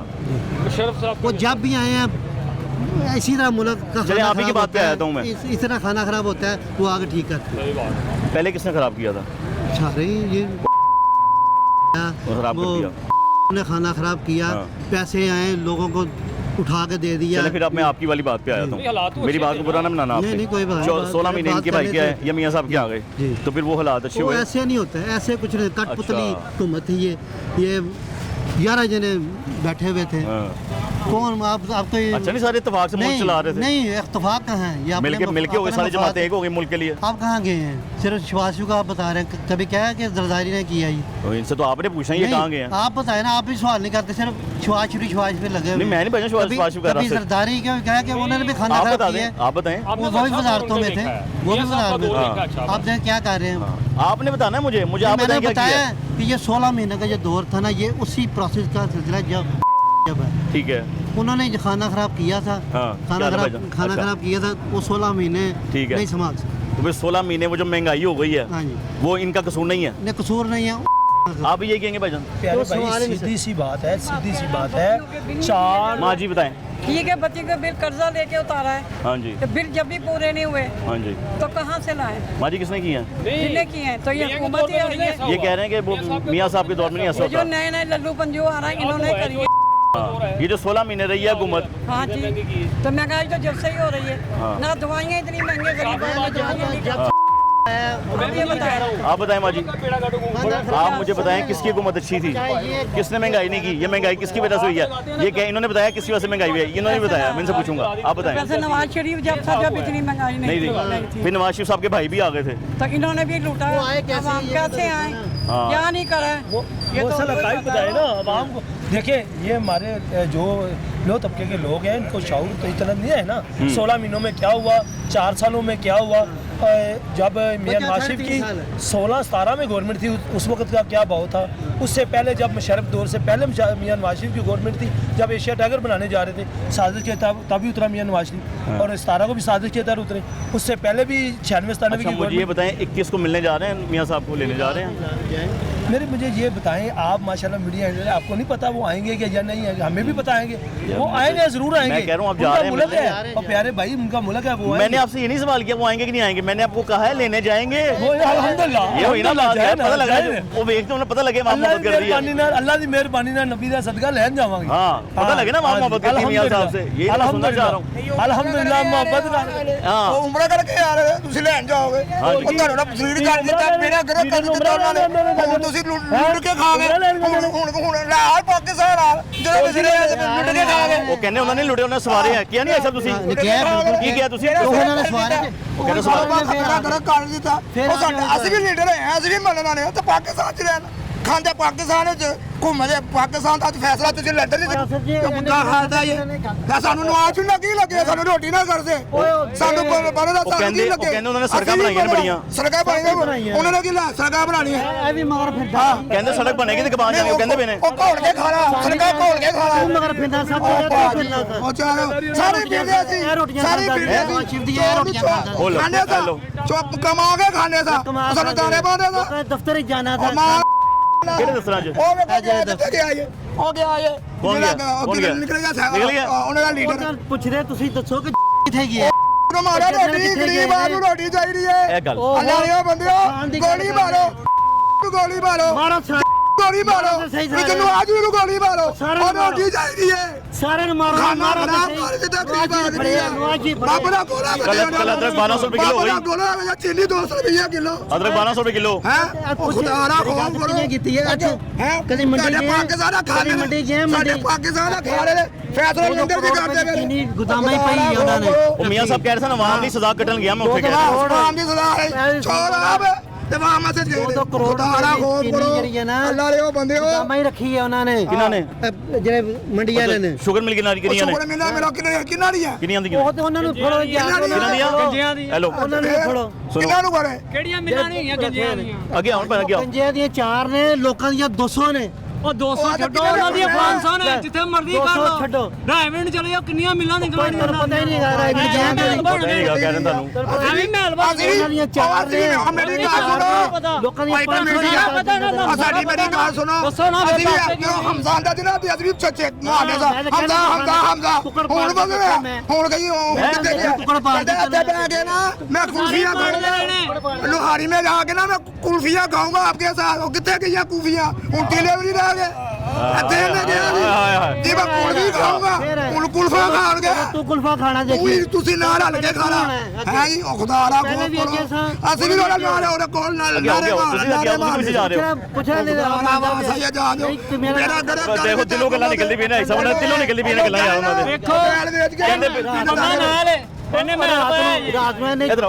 मुशर्रफ साहब वो जब भी आए हैं इसी तरह मुल्क का चलिए, खाना आप ही की खराब बात पे होता आया था हूँ मैं। है, इस तरह खाना खराब होता है वो आगे ठीक करते सही बात है। पहले किसने खराब किया था? सारे ये खराब कर वो दिया। ने खाना खराब किया, हाँ। पैसे आए लोगों को उठा के दे दिया। चलिए फिर अब मैं आपकी वाली बात पे आया नहीं, हालात था तो मेरी अच्छे बात थे को बुरा ना बनाना नहीं, आपने। नहीं, कोई बात नहीं। 16 महीने बात इनके भाई करने के थे। या मियाँ साहब के आ जी। गए तो फिर वो हालात अच्छे वो हुए। ऐसे नहीं होता है, ऐसे कुछ नहीं, कठपुतली अच्छा। हुकूमत थी ये 11 जने बैठे हुए थे। हाँ। कौन आप तो ये अच्छा नहीं, सारे इत्तेफाक से मुल्क नहीं, चला रहे थे। नहीं इत्तेफाक कहाँ है ये अपने मिलके हो गए, अपने सारी मफाद- जमातें एक हो गई मुल्क के लिए। आप कहाँ गए हैं? सिर्फ शवासियों का आप बता रहे हैं, कभी क्या है कि जरदारी ने किया ये? तो इनसे तो आपने पूछना ये नहीं, कहाँ गए हैं? आप बताए ना, आप भी सवाल नहीं करते, सिर्फ शवाश पे लगे हुए नहीं, मैं नहीं बजा कभी- शवाश कर रहा कभी सिर्फ। जरदारी क्या क्या कि उन्होंने भी खाना आप खराब बता किया दें, है। आप बताएं। आपने वो तो भी अच्छा वजारतों दौर में देखा थे, है। वो भी मियां साहब का वजारत में दौर थे। देखा अच्छा आप देख क्या कर रहे हैं? आपने बताना है मुझे आप मैंने बताएं क्या बताया किया है? कि ये 16 महीने का जो दौर था ना, ये उसी प्रोसेस का सिलसिला जब है ठीक है। उन्होंने जो खाना खराब किया था, हाँ, खाना क्या था खराब भाईजान? खाना अच्छा। खराब किया था, वो 16 महीने ठीक है। नहीं संभाल सकते। तो फिर 16 महीने वो जो महंगाई हो गई है हाँ जी, वो इनका कसूर नहीं है। ने कसूर नहीं है। आप भी यही कहेंगे भाईजान? प्यारे तो सवाल ही भाई नहीं सीधी सी बात है, सीधी सी बात है। चार माँ जी बताएं। ठीक है, बच्चे का बिल कर्जा लेके उतारा है, हाँ जी, तो बिल जब भी पूरे नहीं हुए हाँ जी। तो कहाँ से लाए? माँ जी किसने किया है? जिन्हें किए हैं तो ये हुकूमत ही आई है। ये कह रहे हैं कि वो मियाँ साहब के दौर में नहीं ऐसा ये जो होता। नए नए लल्लू पंजू आ रहा है इन्होंने करी है। हाँ, ये जो 16 महीने रही है हुकूमत, हाँ जी, तो महंगाई तो जब से ही हो रही है हाँ। ना, दवाइयाँ इतनी महंगी गरीब आदमी दवाइयाँ नहीं कर- अब ये बताएं। आप बताएं माँ जी। आप मुझे बताएं किसकी हुकूमत अच्छी थी, किसने महंगाई नहीं की? ये महंगाई किसकी वजह से हुई है? ये क्या इन्होंने बताया किसकी वजह से महंगाई हुई है? इन्होंने नहीं बताया, मैं इनसे पूछूंगा। आप बताएं। वैसे नवाज शरीफ जब था जब इतनी महंगाई नहीं नहीं थी। थी, फिर नवाज शरीफ साहब के भाई भी आ गए थे। तो इन्होंने भी लूटा। वो आए कैसे? अब हम ये कैसे आए? हाँ। क्या नहीं करा? ये वो तो सल हकाइक बताए ना आवाम को। देखिए ये हमारे जो लो तबके के लोग हैं, इनको शऊर तो इतना नहीं है ना। 16 महीनों में क्या हुआ, 4 सालों में क्या हुआ, जब मियां नवाज शरीफ की 16-17 में गवर्नमेंट थी उस वक्त का क्या भाव था, उससे पहले जब मुशर्रफ दौर से पहले मियां नवाज शरीफ की गवर्नमेंट थी, जब एशिया टाइगर बनाने जा रहे थे साजिश के तभी उतरा मियां नवाज शरीफ, और 17 को भी साजिश के तहत उतरे, उससे पहले भी 96-97 अच्छा की मुझे ये गवर्नमेंट। बताएं 21 को मिलने जा रहे हैं मियाँ साहब को लेने जा रहे हैं? मेरे मुझे ये बताएं, आप माशाल्लाह मीडिया हैंडल, आपको नहीं पता वो आएंगे कि या नहीं आएंगे? हमें भी पता आएंगे, वो आएंगे, जरूर आएंगे। मैं कह रहा हूं आप जा उनका रहे हैं, मुल्क मिलने है, और प्यारे भाई उनका मुल्क है, वो मैंने आएंगे। आपसे ये नहीं सवाल किया वो आएंगे कि नहीं आएंगे, मैंने आपको कहा है लेने जाएंगे। वो अल्हम्दुलिल्लाह, ये हुई ना बात, जाए यार, पता लगा जाए। वो देखते उन्हें पता लगे वहाँ अल्लाह मोहब्बत की कर रही मेहरबानी है। ना, अल्लाह की मेहरबानी ना, नबी दा सदका लेन जावांगे। हाँ, पता लगे ना वहाँ मोहब्बत करती है मियाँ साहब से, यही तो मैं सुनना चाह रहा हूँ। अल्हम्दुलिल्लाह मोहब्बत हाँ ਉਮਰਾ ਕਰਕੇ ਆ ਰਹੇ ਤੁਸੀਂ ਲੈਣ ਜਾਓਗੇ ਉਹ ਤੁਹਾਨੂੰ ਫਰੀਡ ਕਰ ਦਿੱਤਾ ਮੇਰਾ ਘਰ ਕਰ ਦਿੱਤਾ ਉਹਨਾਂ ਨੇ ਹੁਣ ਤੁਸੀਂ ਲੁੱਟ ਕੇ ਖਾਗੇ ਹੁਣ ਨਾਲ ਪਾਕਿਸਤਾਨ ਆ ਜਿਹੜੇ ਤੁਸੀਂ ਲੁੱਟ ਕੇ ਖਾਗੇ ਉਹ ਕਹਿੰਦੇ ਉਹਨਾਂ ਨੇ ਲੁੱਟੇ ਉਹਨਾਂ ਸਵਾਰੇ ਆ ਕਿਹਾ ਨਹੀਂ ਐਸਾ ਤੁਸੀਂ ਕਿਹਾ ਬਿਲकुल ਕੀ ਕਿਹਾ ਤੁਸੀਂ ਉਹਨਾਂ ਨੇ ਸਵਾਰਿਆ ਉਹ ਕਹਿੰਦੇ ਸਵਾਰੇ ਖਤਰਾ ਕਰ ਦਿੱਤਾ ਉਹ ਸਾਡੇ ਅਸੀਂ ਵੀ ਲੀਡਰ ਹੈ ਅਸੀਂ ਵੀ ਮੰਨਣਾ ਨਹੀਂ ਤੇ ਪਾਕਿਸਤਾਨ ਚ ਰਹਿਣ ਖਾਂਦੇ ਪਾਕਿਸਤਾਨ ਚ ਘੁੰਮਦੇ ਪਾਕਿਸਤਾਨ ਦਾ ਫੈਸਲਾ ਤੁਸੀਂ ਲੈਂਦੇ ਨਹੀਂ ਮੁੰਡਾ ਖਾਦਾ ਇਹ ਸਾਨੂੰ ਨਵਾਜ਼ ਨੂੰ ਕੀ ਲੱਗੇ ਸਾਨੂੰ ਰੋਟੀ ਨਾ ਕਰਦੇ ਸਾਨੂੰ ਬੜੇ ਦਾ ਸਾਨੂੰ ਕੀ ਲੱਗੇ ਕਹਿੰਦੇ ਉਹਨਾਂ ਨੇ ਸੜਕਾਂ ਬਣਾਈਆਂ ਨੇ ਬੜੀਆਂ ਸੜਕਾਂ ਬਣਾਈਆਂ ਉਹਨਾਂ ਨੇ ਕੀ ਸੜਕਾਂ ਬਣਾਉਣੀਆਂ ਇਹ ਵੀ ਮਗਰ ਫਿਰਦਾ ਕਹਿੰਦੇ ਸੜਕ ਬਣੇਗੀ ਤੇ ਕਬਾਨ ਜਾਣੀ ਉਹ ਕਹਿੰਦੇ ਪਏ ਨੇ ਉਹ ਘੋਲ ਕੇ ਖਾਣਾ ਸੜਕਾਂ ਘੋਲ ਕੇ ਖਾਣਾ ਤੂੰ ਮਗਰ ਫਿਰਦਾ ਸਭ ਤੋਂ ਫਿਰਦਾ ਉਹ ਚਾਰ ਸਾਰੇ ਪੀਂਦੇ ਸੀ ਇਹ ਰੋਟੀਆਂ ਸਾਰੇ ਖਾਂਦਾ ਪੀਂਦੇ ਨਵਾਜ਼ ਸ਼ਰੀਫ ਦੀ ਇਹ ਰੋਟੀਆਂ ਖਾਂਦਾ ਉਹ ਲਓ, ਖਾਂਦੇ ਇਹ ਲਓ। ਸਾਂ ਚੁੱਪ ਕਮਾ ਕੇ ਖਾਂਦੇ ਸਾਂ ਸਾਨੂੰ ਦਾਣੇ ਪਾਉਂਦੇ ਸਾਂ ਦਫ਼ਤਰ ਹੀ ਜਾਣਾ ਉਹ था ਮਾਂ ਕਿਹੜੇ ਦਸਰਾਂ ਚ ਉਹ ਵੇਖੋ ਕਿੱਥੇ ਗਿਆ ਇਹ ਉਹ ਗਿਆ ਇਹ ਕੌਣ ਗਿਆ? ਕੌਣ ਗਿਆ? ਨਿਕਲ ਗਿਆ ਨਿਕਲ ਗਿਆ? ਉਹਨਾਂ ਦਾ ਲੀਡਰ ਪੁੱਛਦੇ ਤੁਸੀਂ ਦੱਸੋ ਕਿ ਕਿੱਥੇ ਗਿਆ ਨੂੰ ਮਾਰਿਆ ਰੋਟੀ ਗਰੀਬ ਆ ਨੂੰ ਰੋਟੀ ਚਾਹੀਦੀ ਹੈ ਇਹ ਗੱਲ ਅੱਲਾਹ ਬੰਦਿਓ ਗੋਲੀ ਮਾਰੋ ਗੋਲੀ ਮਾਰੋ ਮਾਰੋ ਗੋਲੀ ਮਾਰੋ ਸਹੀ ਵੀ ਤੈਨੂੰ ਆਜੂ ਨੂੰ ਗੋਲੀ ਮਾਰੋ ਉਹ ਰੋਟੀ ਚਾਹੀਦੀ ਹੈ ਸਾਰਿਆਂ ਨੂੰ ਮਾਰੋ ਖਾਣਾ ਮਾਰੋ ਖਰਾਬ ਕਰ ਦਿੱਤਾ ਗਰੀਬ ਆਦਮੀ ਹੈ ਰੱਬ ਦਾ ਗੋਲਾ ਕੱਲ ਅਦਰਕ 1200 ਰੁਪਏ ਕਿਲੋ ਹੋਈ ਗੋਲਾ ਵਜਾ ਚੀਨੀ 200 ਰੁਪਏ ਕਿਲੋ ਅਦਰਕ 1200 ਰੁਪਏ ਕਿਲੋ ਹੈ ਉਹ ਖੁਦਾ ਦਾ ਖੌਫ ਕਰੋ ਕਿੰਨੇ ਕੀਤੀ ਹੈ ਹੈ ਕਦੀ ਮੰਡੀ ਸਾਡੇ ਗਏ, ਪਾਕਿਸਤਾਨ ਦਾ ਖਾ ਕਦੀ ਮੰਡੀ ਗਏ, ਮੰਡੀ- ਸਾਡੇ ਪਾਕਿਸਤਾਨ ਦਾ ਖਾ ਰਹੇ ਫੈਸਲਾ ਲੰਗਰ ਦੀ ਕਰਦੇ ਵੇ ਚੀਨੀ ਗੁਦਾਮਾਂ ਹੀ ਪਈ ਹੈ ਉਹਨਾਂ ਨੇ। ਉਹ ਮੀਆਂ ਸਾਹਿਬ ਕਹਿ ਰਹੇ ਸਨ ਆਵਾਮ ਦੀ ਸਜ਼ਾ ਕੱਟਣ ਗਿਆ ਮੈਂ ਉੱਥੇ ਕਹਿ ਰਿਹਾ ਹੁਣ ਆਮ ਦੀ ਸਜ਼ਾ ਹੈ ਛੋੜ ਆਪ ਤੇ ਵਾਹ ਮਸਜਿਦ ਦੇ 2 ਕਰੋੜ ਖੁਦਾ ਦਾ ਖੌਫ ਚੀਨੀ ਕਰੋ ਜਿਹੜੀ ਹੈ ਨਾ ਅੱਲਾਹ ਦੇ ਉਹ ਬੰਦੇ ਹੋ ਗੁਦਾਮਾਂ ਹੀ ਰੱਖੀ ਹੈ ਉਹਨਾਂ ਨੇ ਕਿਹਨਾਂ ਨੇ ਜਿਹੜੇ ਮੰਡੀ ਵਾਲੇ ਨੇ ਸ਼ੂਗਰ ਮਿਲ ਕਿੰਨਾ ਕਿੰਨੀਆਂ ਨੇ ਸ਼ੁਕਰ ਮਿਲਦਾ ਮੇਰਾ ਕਿੰਨਾ ਨਹੀਂ ਹੈ ਕਿੰਨੀਆਂ ਦੀਆਂ ਉਹ ਤੇ ਉਹਨਾਂ ਨੂੰ ਫੜੋ ਯਾਰ ਕਿੰਨਾਂ ਦੀਆਂ ਗੰਜਿਆਂ ਦੀ ਹੈਲੋ ਉਹਨਾਂ ਨੂੰ ਫੜੋ ਕਿੰਨਾ ਨੂੰ ਕਰੇ ਕਿਹੜੀਆਂ ਮਿਲਾਂ ਨਹੀਂ ਹੈਗੀਆਂ ਗੰਜਿਆਂ ਦੀਆਂ ਅੱਗੇ ਆਉਣ ਪੈਣਾ ਗਿਆ ਪੰਜੇ ਦੀਆਂ 4 ਨੇ ਲੋਕਾਂ ਦੀਆਂ 200 ਨੇ ਉਹ 200 ਛੱਡੋ ਉਹਨਾਂ ਦੀ ਫਾਂਸਾਂ ਨੇ ਜਿੱਥੇ ਮਰਜ਼ੀ ਕਰ ਲਓ ਛੱਡੋ ਰਾਇਵਿੰਡ ਚਲੇ ਜਾਓ ਕਿੰਨੀਆਂ ਮਿਲਾਂ ਨਿਕਲਣੀਆਂ ਪਤਾ ਹੀ ਨਹੀਂ ਗਾ ਰਿਹਾ ਕਿ ਪਤਾ ਨਹੀਂ ਹੈਗਾ ਕਹਿ ਰਹੇ ਤੁਹਾਨੂੰ ਐਵੇਂ ਮਹਿਲਵਾ ਅਸੀਂ ਦੀਆਂ ਚਾਰ ਨੇ ਮੇਰੀ ਗੱਲ ਸੁਣੋ ਲੋਕਾਂ ਦੀਆਂ ਸਾਡੀ ਮੇਰੀ ਗੱਲ ਸੁਣੋ ਅਸੀਂ ਵੀ ਹਮਜ਼ਾਨ ਦਾ ਦਿਨਾਂ ਤੇ ਅਸੀਂ ਵੀ ਸੱਚੇ ਮਾਰਦੇ ਸਾਂ ਹਮਜ਼ਾ ਹੁਣ ਬਗਿਆ ਹੁਣ ਗਈ ਕਿੱਥੇ ਗਿਆ ਇੱਥੇ ਬੈ ਕੇ ਨਾ ਮੈਂ ਕੁਲਫੀਆਂ ਖਾਊਂਗਾ ਲੋਹਾਰੀ में जाके ना मैं कुल्फियां खाऊंगा आपके साथ वो कितने गई कुल्फियां उन टीले भी नहीं रह गए जी मैं कुल्फी खाऊंगा उन कुल्फा खा गया तू कुल्फा खाना देखी ਤੁਸੀਂ ਨਾਲ ਹਲ ਕੇ ਖਾਣਾ ਹੈ ਜੀ ਉਹ ਖੁਦਾ ਰਾ ਅਸੀਂ ਵੀ ਉਹਨਾਂ ਨਾਲ ਉਹਦੇ ਕੋਲ ਨਾਲ ਤੁਸੀਂ ਜਾ ਰਹੇ ਹੋ ਪੁੱਛਿਆ ਨਹੀਂ ਸਹੀ ਜਾ ਦਿਓ ਮੇਰਾ ਦੇਖੋ ਦਿਲੋਂ ਗੱਲਾਂ ਨਿਕਲਦੀ ਪਈਆਂ ਸਭ ਨਾਲ ਦਿਲੋਂ ਨਿਕਲਦੀ ਪਈਆਂ ਗੱਲਾਂ ਯਾਰ ਉਹਨਾਂ ਦੇ ਨਾਲ ਇਹਨੇ ਮੈਂ ਰਾਤ ਨੂੰ ਇਹਨੇ ਇਧਰ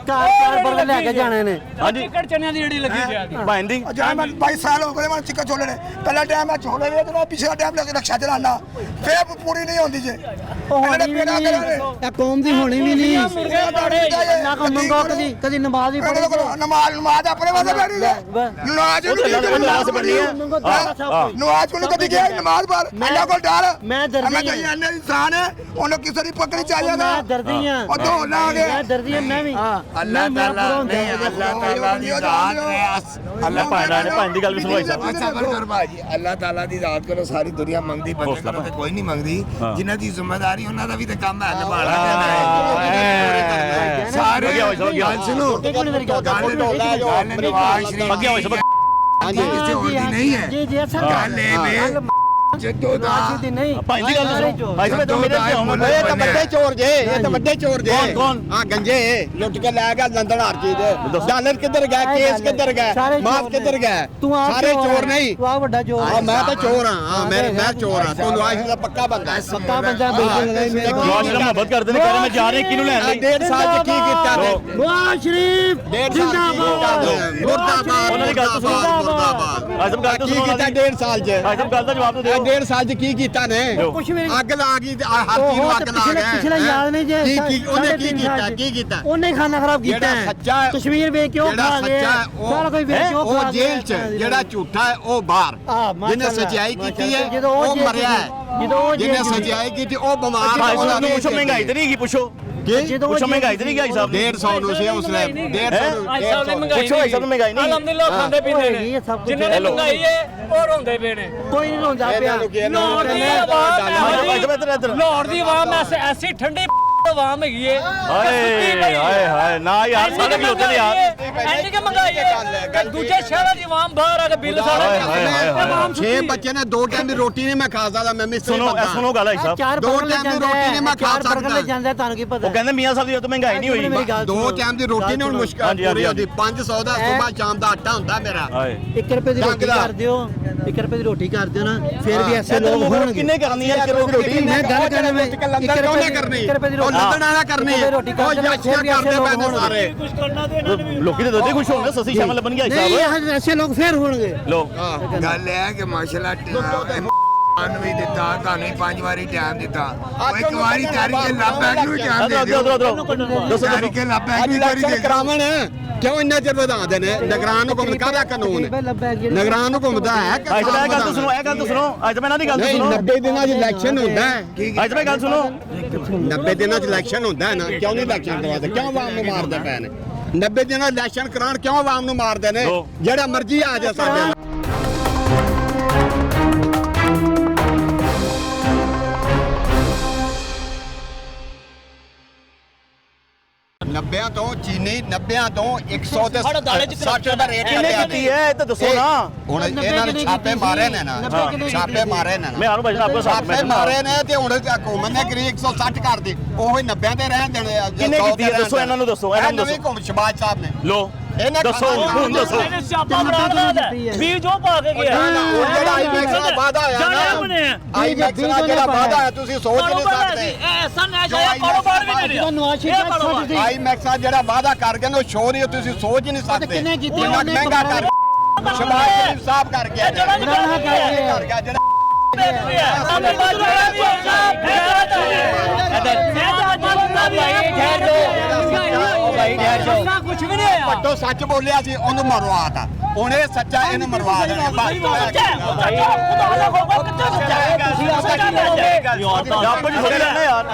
ਕਾਰ ਬਰਗਰ ਲੈ ਕੇ ਜਾਣੇ ਨੇ ਹਾਂਜੀ ਚਿਕਨ ਚਨਿਆਂ ਦੀ ਜਿਹੜੀ ਲੱਗੀ ਪਿਆ ਦੀ ਭੈਣ ਦੀ मैं 22 साल हो गए मैं चिकन छोले ने पहला टाइम मैं छोले वे तो पिछला टाइम लगे रक्षा चलाना फिर पूरी नहीं होती जे ਇਹ ਕੌਮ ਦੀ ਹੋਣੀ ਵੀ ਨਹੀਂ ਨਾ ਕੋ ਮੰਗੋ ਕਦੀ ਨਮਾਜ਼ ਵੀ ਪੜ੍ਹੋ नमाज अपने वास्ते बैठी है नमाज नमाज पढ़नी है नमाज को कभी गया नमाज पढ़ अल्लाह को डर मैं दर्दी मैं कहीं अन्य इंसान है उन्हें किसी की पकड़ी चाहिए मैं दर्दी हां और दो ना आगे मैं दर्दी हां मैं भी अल्लाह ताला ने अल्लाह ताला दी जात ने अल्लाह भैन ਦੀ ਗੱਲ ਵੀ ਸੁਣੋ ਭਾਈ ਸਾਹਿਬ अच्छा कर भाजी अल्लाह ताला दी जात करो सारी दुनिया मंगदी बंदे करो ते कोई नहीं मंगदी जिन्हां दी जिम्मेदारी उन्हां दा भी ते काम है निभाना है सारे सुनो गाल ढोला जो नवाज शरीफ ਅੱਗੇ ਹੋਏ ਸਭ किसी और दी नहीं है जी जी सर गल ए जदों दा ਦੀ ਨਹੀਂ ਭਾਈ ਦੀ ਗੱਲ ਸੁਣੋ ਭਾਈ ਸਾਹਿਬ ਤੋਂ ਮੇਰੇ ਤੇ ਆਉਂਦਾ ਇਹ ਤਾਂ ਵੱਡੇ ਚੋਰ ਜੇ ਇਹ ਤਾਂ ਵੱਡੇ ਚੋਰ ਜੇ ਕੌਣ ਆ ਗੰਜੇ ਲੁੱਟ ਕੇ ਲੈ ਗਿਆ ਲੰਡਨ ਹਰ ਚੀਜ਼ ਡਾਲਰ ਕਿੱਧਰ ਗਿਆ ਕੇਸ ਕਿੱਧਰ ਗਿਆ ਮਾਫ ਕਿੱਧਰ ਗਿਆ ਸਾਰੇ ਚੋਰ ਨਹੀਂ ਤੂੰ ਆ ਵੱਡਾ ਚੋਰ ਆ ਮੈਂ ਤਾਂ ਚੋਰ ਹਾਂ ਮੈਂ ਚੋਰ ਹਾਂ ਤੂੰ ਨਵਾਜ਼ ਦਾ ਪੱਕਾ ਬੰਦਾ ਹੈ ਪੱਕਾ ਬੰਦਾ ਬਿਲਕੁਲ ਨਹੀਂ ਨਵਾਜ਼ ਸ਼ਰੀਫ ਮੁਹੱਬਤ ਕਰਦੇ ਨੇ ਕਹਿੰਦੇ ਮੈਂ ਜਾ ਰਿਹਾ ਕਿਹਨੂੰ ਲੈਣ ਲਈ 1.5 ਸਾਲ ਚ ਕੀ ਕੀਤਾ ਨੇ ਨਵਾਜ਼ ਸ਼ਰੀਫ 1.5 ਸਾਲ ਮੁਰਦਾਬਾਦ ਉਹਨਾਂ ਦੀ ਗੱਲ ਸੁਣੋ ਮੁਰਦਾਬਾਦ ਆਜਮ ਗੱਲ ਤਾਂ ਕੀ ਸੁਣੋ ਕੀਤਾ 1.5 ਸਾਲ ਚ ਆਜਮ ਗੱਲ ਦਾ ਜਵਾਬ ਤਾਂ ਦਿਓ 1.5 ਸਾਲ ਚ ਕੀ ਕੀਤਾ ਨੇ ਕੁਛ ਵੀ ਅੱਗ ਲਾ ਗਈ ਹਰ ਚੀਜ਼ ਨੂੰ ਅੱਗ ਲਾ ਗਿਆ ਪਿਛਲਾ ਯਾਦ ਨਹੀਂ ਜੇ ਉਹਨੇ ਕੀ ਕੀਤਾ ਉਹਨੇ ਖਾਣਾ ਖਰਾਬ ਕੀਤਾ ਜਿਹੜਾ ਸੱਚਾ ਹੈ, ਕਸ਼ਮੀਰ ਵੇਚ ਕੇ ਉਹ ਜਿਹੜਾ ਖਾ ਗਿਆ ਸੱਚਾ ਹੈ, ਸਾਰਾ ਕੋਈ ਵੇਚ ਕੇ ਉਹ ਉਹ ਖਾ ਜੇਲ੍ਹ ਚ ਜਿਹੜਾ ਝੂਠਾ ਹੈ ਉਹ ਬਾਹਰ ਜਿਹਨੇ ਸੱਚਾਈ ਕੀਤੀ ਹੈ ਉਹ ਮਰਿਆ ਹੈ ਜਿਹਨੇ ਸੱਚਾਈ ਕੀਤੀ ਉਹ ਬਿਮਾਰ ਭਾਈ ਸਾਹਿਬ ਨੂੰ ਹੈ ਪੁੱਛੋ ਮਹਿੰਗਾਈ ਤੇ ਨਹੀਂ ਕੀ ਪੁੱਛੋ ਪੁੱਛੋ ਮਹਿੰਗਾਈ ਤੇ ਨਹੀਂ ਗਈ ਸਾਹਿਬ 150 ਨੂੰ ਸੀ ਉਸ ਨੇ 150 ਪੁੱਛੋ ਭਾਈ ਸਾਹਿਬ ਨੂੰ ਮਹਿੰਗਾਈ ਨਹੀਂ ਅਲਹਮਦੁਲਿਲਾ ਖਾਂਦੇ ਪੀਂਦੇ ਨੇ ਜਿਨ੍ਹਾਂ ਨੇ ਮੰਗਾਈ ਹੈ ਉਹ ਰੋਂਦੇ ਪਏ ਨੇ ਕੋਈ ਨਹੀਂ ਰੋਂਦਾ ਪਿਆ ਲਾਹੌਰ ਦੀ ਆਵਾਮ ਲਾਹੌਰ ਦੀ ਆਵਾਮ ਐਸੀ ਠੰਡੀ ਆਵਾਮ ਹੈਗੀ ਏ ਹਾਏ ਹਾਏ ਨਾ ਯਾਰ ਸਾਡੇ ਵੀ ਹੁੰਦੇ ਨੇ ਯਾਰ ਐਨੀ ਕਿ ਮੰਗਾਈ ਏ ਦੂਜੇ ਸ਼ਹਿਰਾਂ ਦੀ ਆਵਾਮ ਬਾਹਰ ਆ ਕੇ ਬਿੱਲ ਸਾਡਾ 6 ਬੱਚੇ ਨੇ 2 ਟਾਈਮ ਦੀ ਰੋਟੀ ਨਹੀਂ ਮੈਂ ਖਾ ਸਕਦਾ ਮੈਂ ਮਿਸਤਰੀ ਬੰਦਾ ਸੁਣੋ ਗੱਲ ਹੈ ਸਾਹਿਬ ਚਾਰ ਦੋ ਬਰਗਰ ਟਾਈਮ ਦੀ ਰੋਟੀ ਨਹੀਂ ਮੈਂ ਖਾ ਸਕਦਾ ਜਾਂਦਾ ਤੁਹਾਨੂੰ ਕੀ ਪਤਾ ਉਹ ਕਹਿੰਦੇ ਮੀਆਂ ਸਾਹਿਬ ਦੀ ਤਾਂ ਮਹਿੰਗਾਈ ਨਹੀਂ ਹੋਈ 2 ਟਾਈਮ ਦੀ ਰੋਟੀ ਨਹੀਂ ਹੁਣ ਮੁਸ਼ਕਲ ਪੂਰੀ ਹੁੰਦੀ 500 ਦਾ ਸਵੇਰ ਸ਼ਾਮ ਦਾ ਆਟਾ ਹੁੰਦਾ ਮੇਰਾ ਹਾਏ 1 ਰੁਪਏ ਦੀ ਰੋਟੀ ਕਰ ਦਿਓ 1 ਰੁਪਏ ਦੀ ਰੋਟੀ ਕਰ ਦਿਓ ਨਾ ਫਿਰ ਵੀ ਐਸੇ ਲੋਕ ਹੋਣਗੇ ਕਿੰਨੇ ਕਰਨੀ ਹੈ 1 ਰੁਪਏ ਦੀ ਰੋਟੀ ਮੈਂ ਗੱਲ ਕਰ ਰਿਹਾ 1 ਰੁਪਏ ਕਰਨੀ 1 ਰੁਪਏ ਦੀ ਉਹ ਲੰਡਨ ਵਾਲਾ ਕਰਨੀ ਰੋਟੀ ਉਹ ਯਾਸ਼ੀਆਂ ਕਰਦੇ ਪੈਂਦੇ ਸਾਰੇ ਲੋਕੀ ਤਾਂ ਦੋਦੇ ਖੁਸ਼ ਹੋਣਗੇ ਸਸੀ ਸ਼ਾਮਲ ਬਣ ਗਿਆ ਨਹੀਂ ਸਾਹਿਬ ਐਸੇ ਲੋਕ ਫਿਰ ਹੋਣਗੇ ਲੋ ਗੱਲ ਇਹ ਹੈ ਕਿ ਮਾਸ਼ਾਅੱਲਾ ਨੂੰ ਵੀ ਦਿੱਤਾ ਤੁਹਾਨੂੰ 5 ਵਾਰੀ ਟਾਈਮ ਦਿੱਤਾ ਉਹ ਇੱਕ ਵਾਰੀ ਤੈਰੀ ਕੇ ਲੱਭੈਕ ਨੂੰ ਟਾਈਮ ਦੇ ਦਿਓ ਦੱਸੋ ਤੈਰੀ ਕੇ ਲੱਭੈਕ ਅੱਜ ਵੀ ਵਾਰੀ ਦੇ ਇਲੈਕਸ਼ਨ ਕਰਾਵਣ ਕਿਉਂ ਇੰਨਾ ਚਿਰ ਵਧਾਉਂਦੇ ਨੇ ਨਿਗਰਾਨ ਨੂੰ ਘੁੰਮ ਕਾਹਦਾ ਕਾਨੂੰਨ ਨਿਗਰਾਨ ਨੂੰ ਘੁੰਮਦਾ ਹੈ ਕਿ ਅੱਜ ਮੈਂ ਗੱਲ ਤਾਂ ਸੁਣੋ ਇਹ ਗੱਲ ਤਾਂ ਸੁਣੋ ਅੱਜ ਮੈਂ ਇਹਨਾਂ ਦੀ ਗੱਲ ਤਾਂ ਨਹੀਂ ਸੁਣੋ 90 ਦਿਨਾਂ 'ਚ ਇਲੈਕਸ਼ਨ ਹੁੰਦਾ ਹੈ ਅੱਜ ਮੈਂ ਗੱਲ ਸੁਣੋ 90 ਦਿਨਾਂ 'ਚ ਇਲੈਕਸ਼ਨ ਹੁੰਦਾ ਹੈ ਨਾ ਕਿਉਂ ਨਹੀਂ ਇਲੈਕਸ਼ਨ ਕਰਵਾਉਂਦੇ ਕਿਉਂ ਆਵਾਮ ਨੂੰ ਮਾਰਦੇ ਪਏ ਨੇ 90 ਦਿਨਾਂ ਇਲੈਕਸ਼ਨ ਕਰਾਉਣ ਕਿਉਂ ਆਵਾਮ ਨੂੰ ਮਾਰਦੇ ਨੇ ਜਿਹੜਾ ਮਰਜ਼ੀ ਆ ਜਾ ਸਾਡੇ ਨਾਲ ਨੱਬਿਆਂ ਤੋਂ ਚੀਨੀ 90 ਤੋਂ 100 ਤੇ 60 ਰੁਪਏ ਰੇਟ ਕਿੰਨੇ ਕੀਤੀ ਹੈ ਇਹ ਤਾਂ ਦੱਸੋ ਨਾ ਹੁਣ ਇਹਨਾਂ ਨੇ ਛਾਪੇ ਮਾਰੇ ਨੇ ਨਾ ਛਾਪੇ ਮਾਰੇ ਨੇ ਮੈਂ ਆਨੂੰ ਭਾਈ ਸਾਹਿਬ ਛਾਪੇ ਮਾਰੇ ਨੇ ਤੇ ਹੁਣ ਹਕੂਮਤ ਨੇ ਕਰੀ 160 ਕਰ ਦੀ ਉਹ 90 ਤੇ ਰਹਿਣ ਦੇਣੇ ਆ ਕਿੰਨੇ ਕੀਤੀ ਹੈ ਦੱਸੋ ਇਹਨਾਂ ਨੂੰ ਦੱਸੋ ਇਹਨਾਂ ਨੂੰ ਨਵੀਂ ਦੱਸੋ ਘੁੰਮ ਸ਼ਬਾਜ ਸਾਹਿਬ ਨੇ ਲੋ ਦੱਸੋ ਹੁਣ ਦੱਸੋ ਸਿਆਪਾ ਬਰਾਦ ਹੈ ਵੀ ਜੋ ਪਾ ਕੇ ਗਿਆ ਉਹ ਜਿਹੜਾ ਆਈਮੈਕਸ ਦਾ ਵਾਅਦਾ ਹੋਇਆ ਨਾ ਆਈਮੈਕਸ ਦਾ ਜਿਹੜਾ ਵਾਅਦਾ ਹੋਇਆ ਤੁਸੀਂ ਸੋਚ ਨਹੀਂ ਸਕਦੇ ਐਸਾ ਨਾ ਜਾਇਆ ਕਾਰੋਬਾਰ ਵੀ ਨਹੀਂ ਰਿਹਾ ਆਈਮੈਕਸ ਦਾ ਜਿਹੜਾ ਵਾਅਦਾ ਕਰ ਗਏ ਨੇ ਉਹ ਸ਼ੋਅ ਨਹੀਂ ਤੁਸੀਂ ਸੋਚ ਹੀ ਨਹੀਂ ਸਕਦੇ ਕਿੰਨਾ ਮਹਿੰਗਾ ਕਰ ਸ਼ਬਾਜ ਸ਼ਰੀਫ ਸਾਹਿਬ ਕਰ ਗਿਆ ਕਰ ਗਿਆ ਜਿਹੜਾ ਕੁਛ ਵੀ ਨਹੀਂ ਪੱਟੋ ਸੱਚ ਬੋਲਿਆ ਸੀ ਉਹਨੂੰ ਮਰਵਾਤਾ ਹੁਣ ਇਹ ਸੱਚਾ ਇਹਨੂੰ ਮਰਵਾ ਦੇਣਾ ਰੱਬ ਜੀ ਥੋੜੀ ਲੈਣਾ ਯਾਰ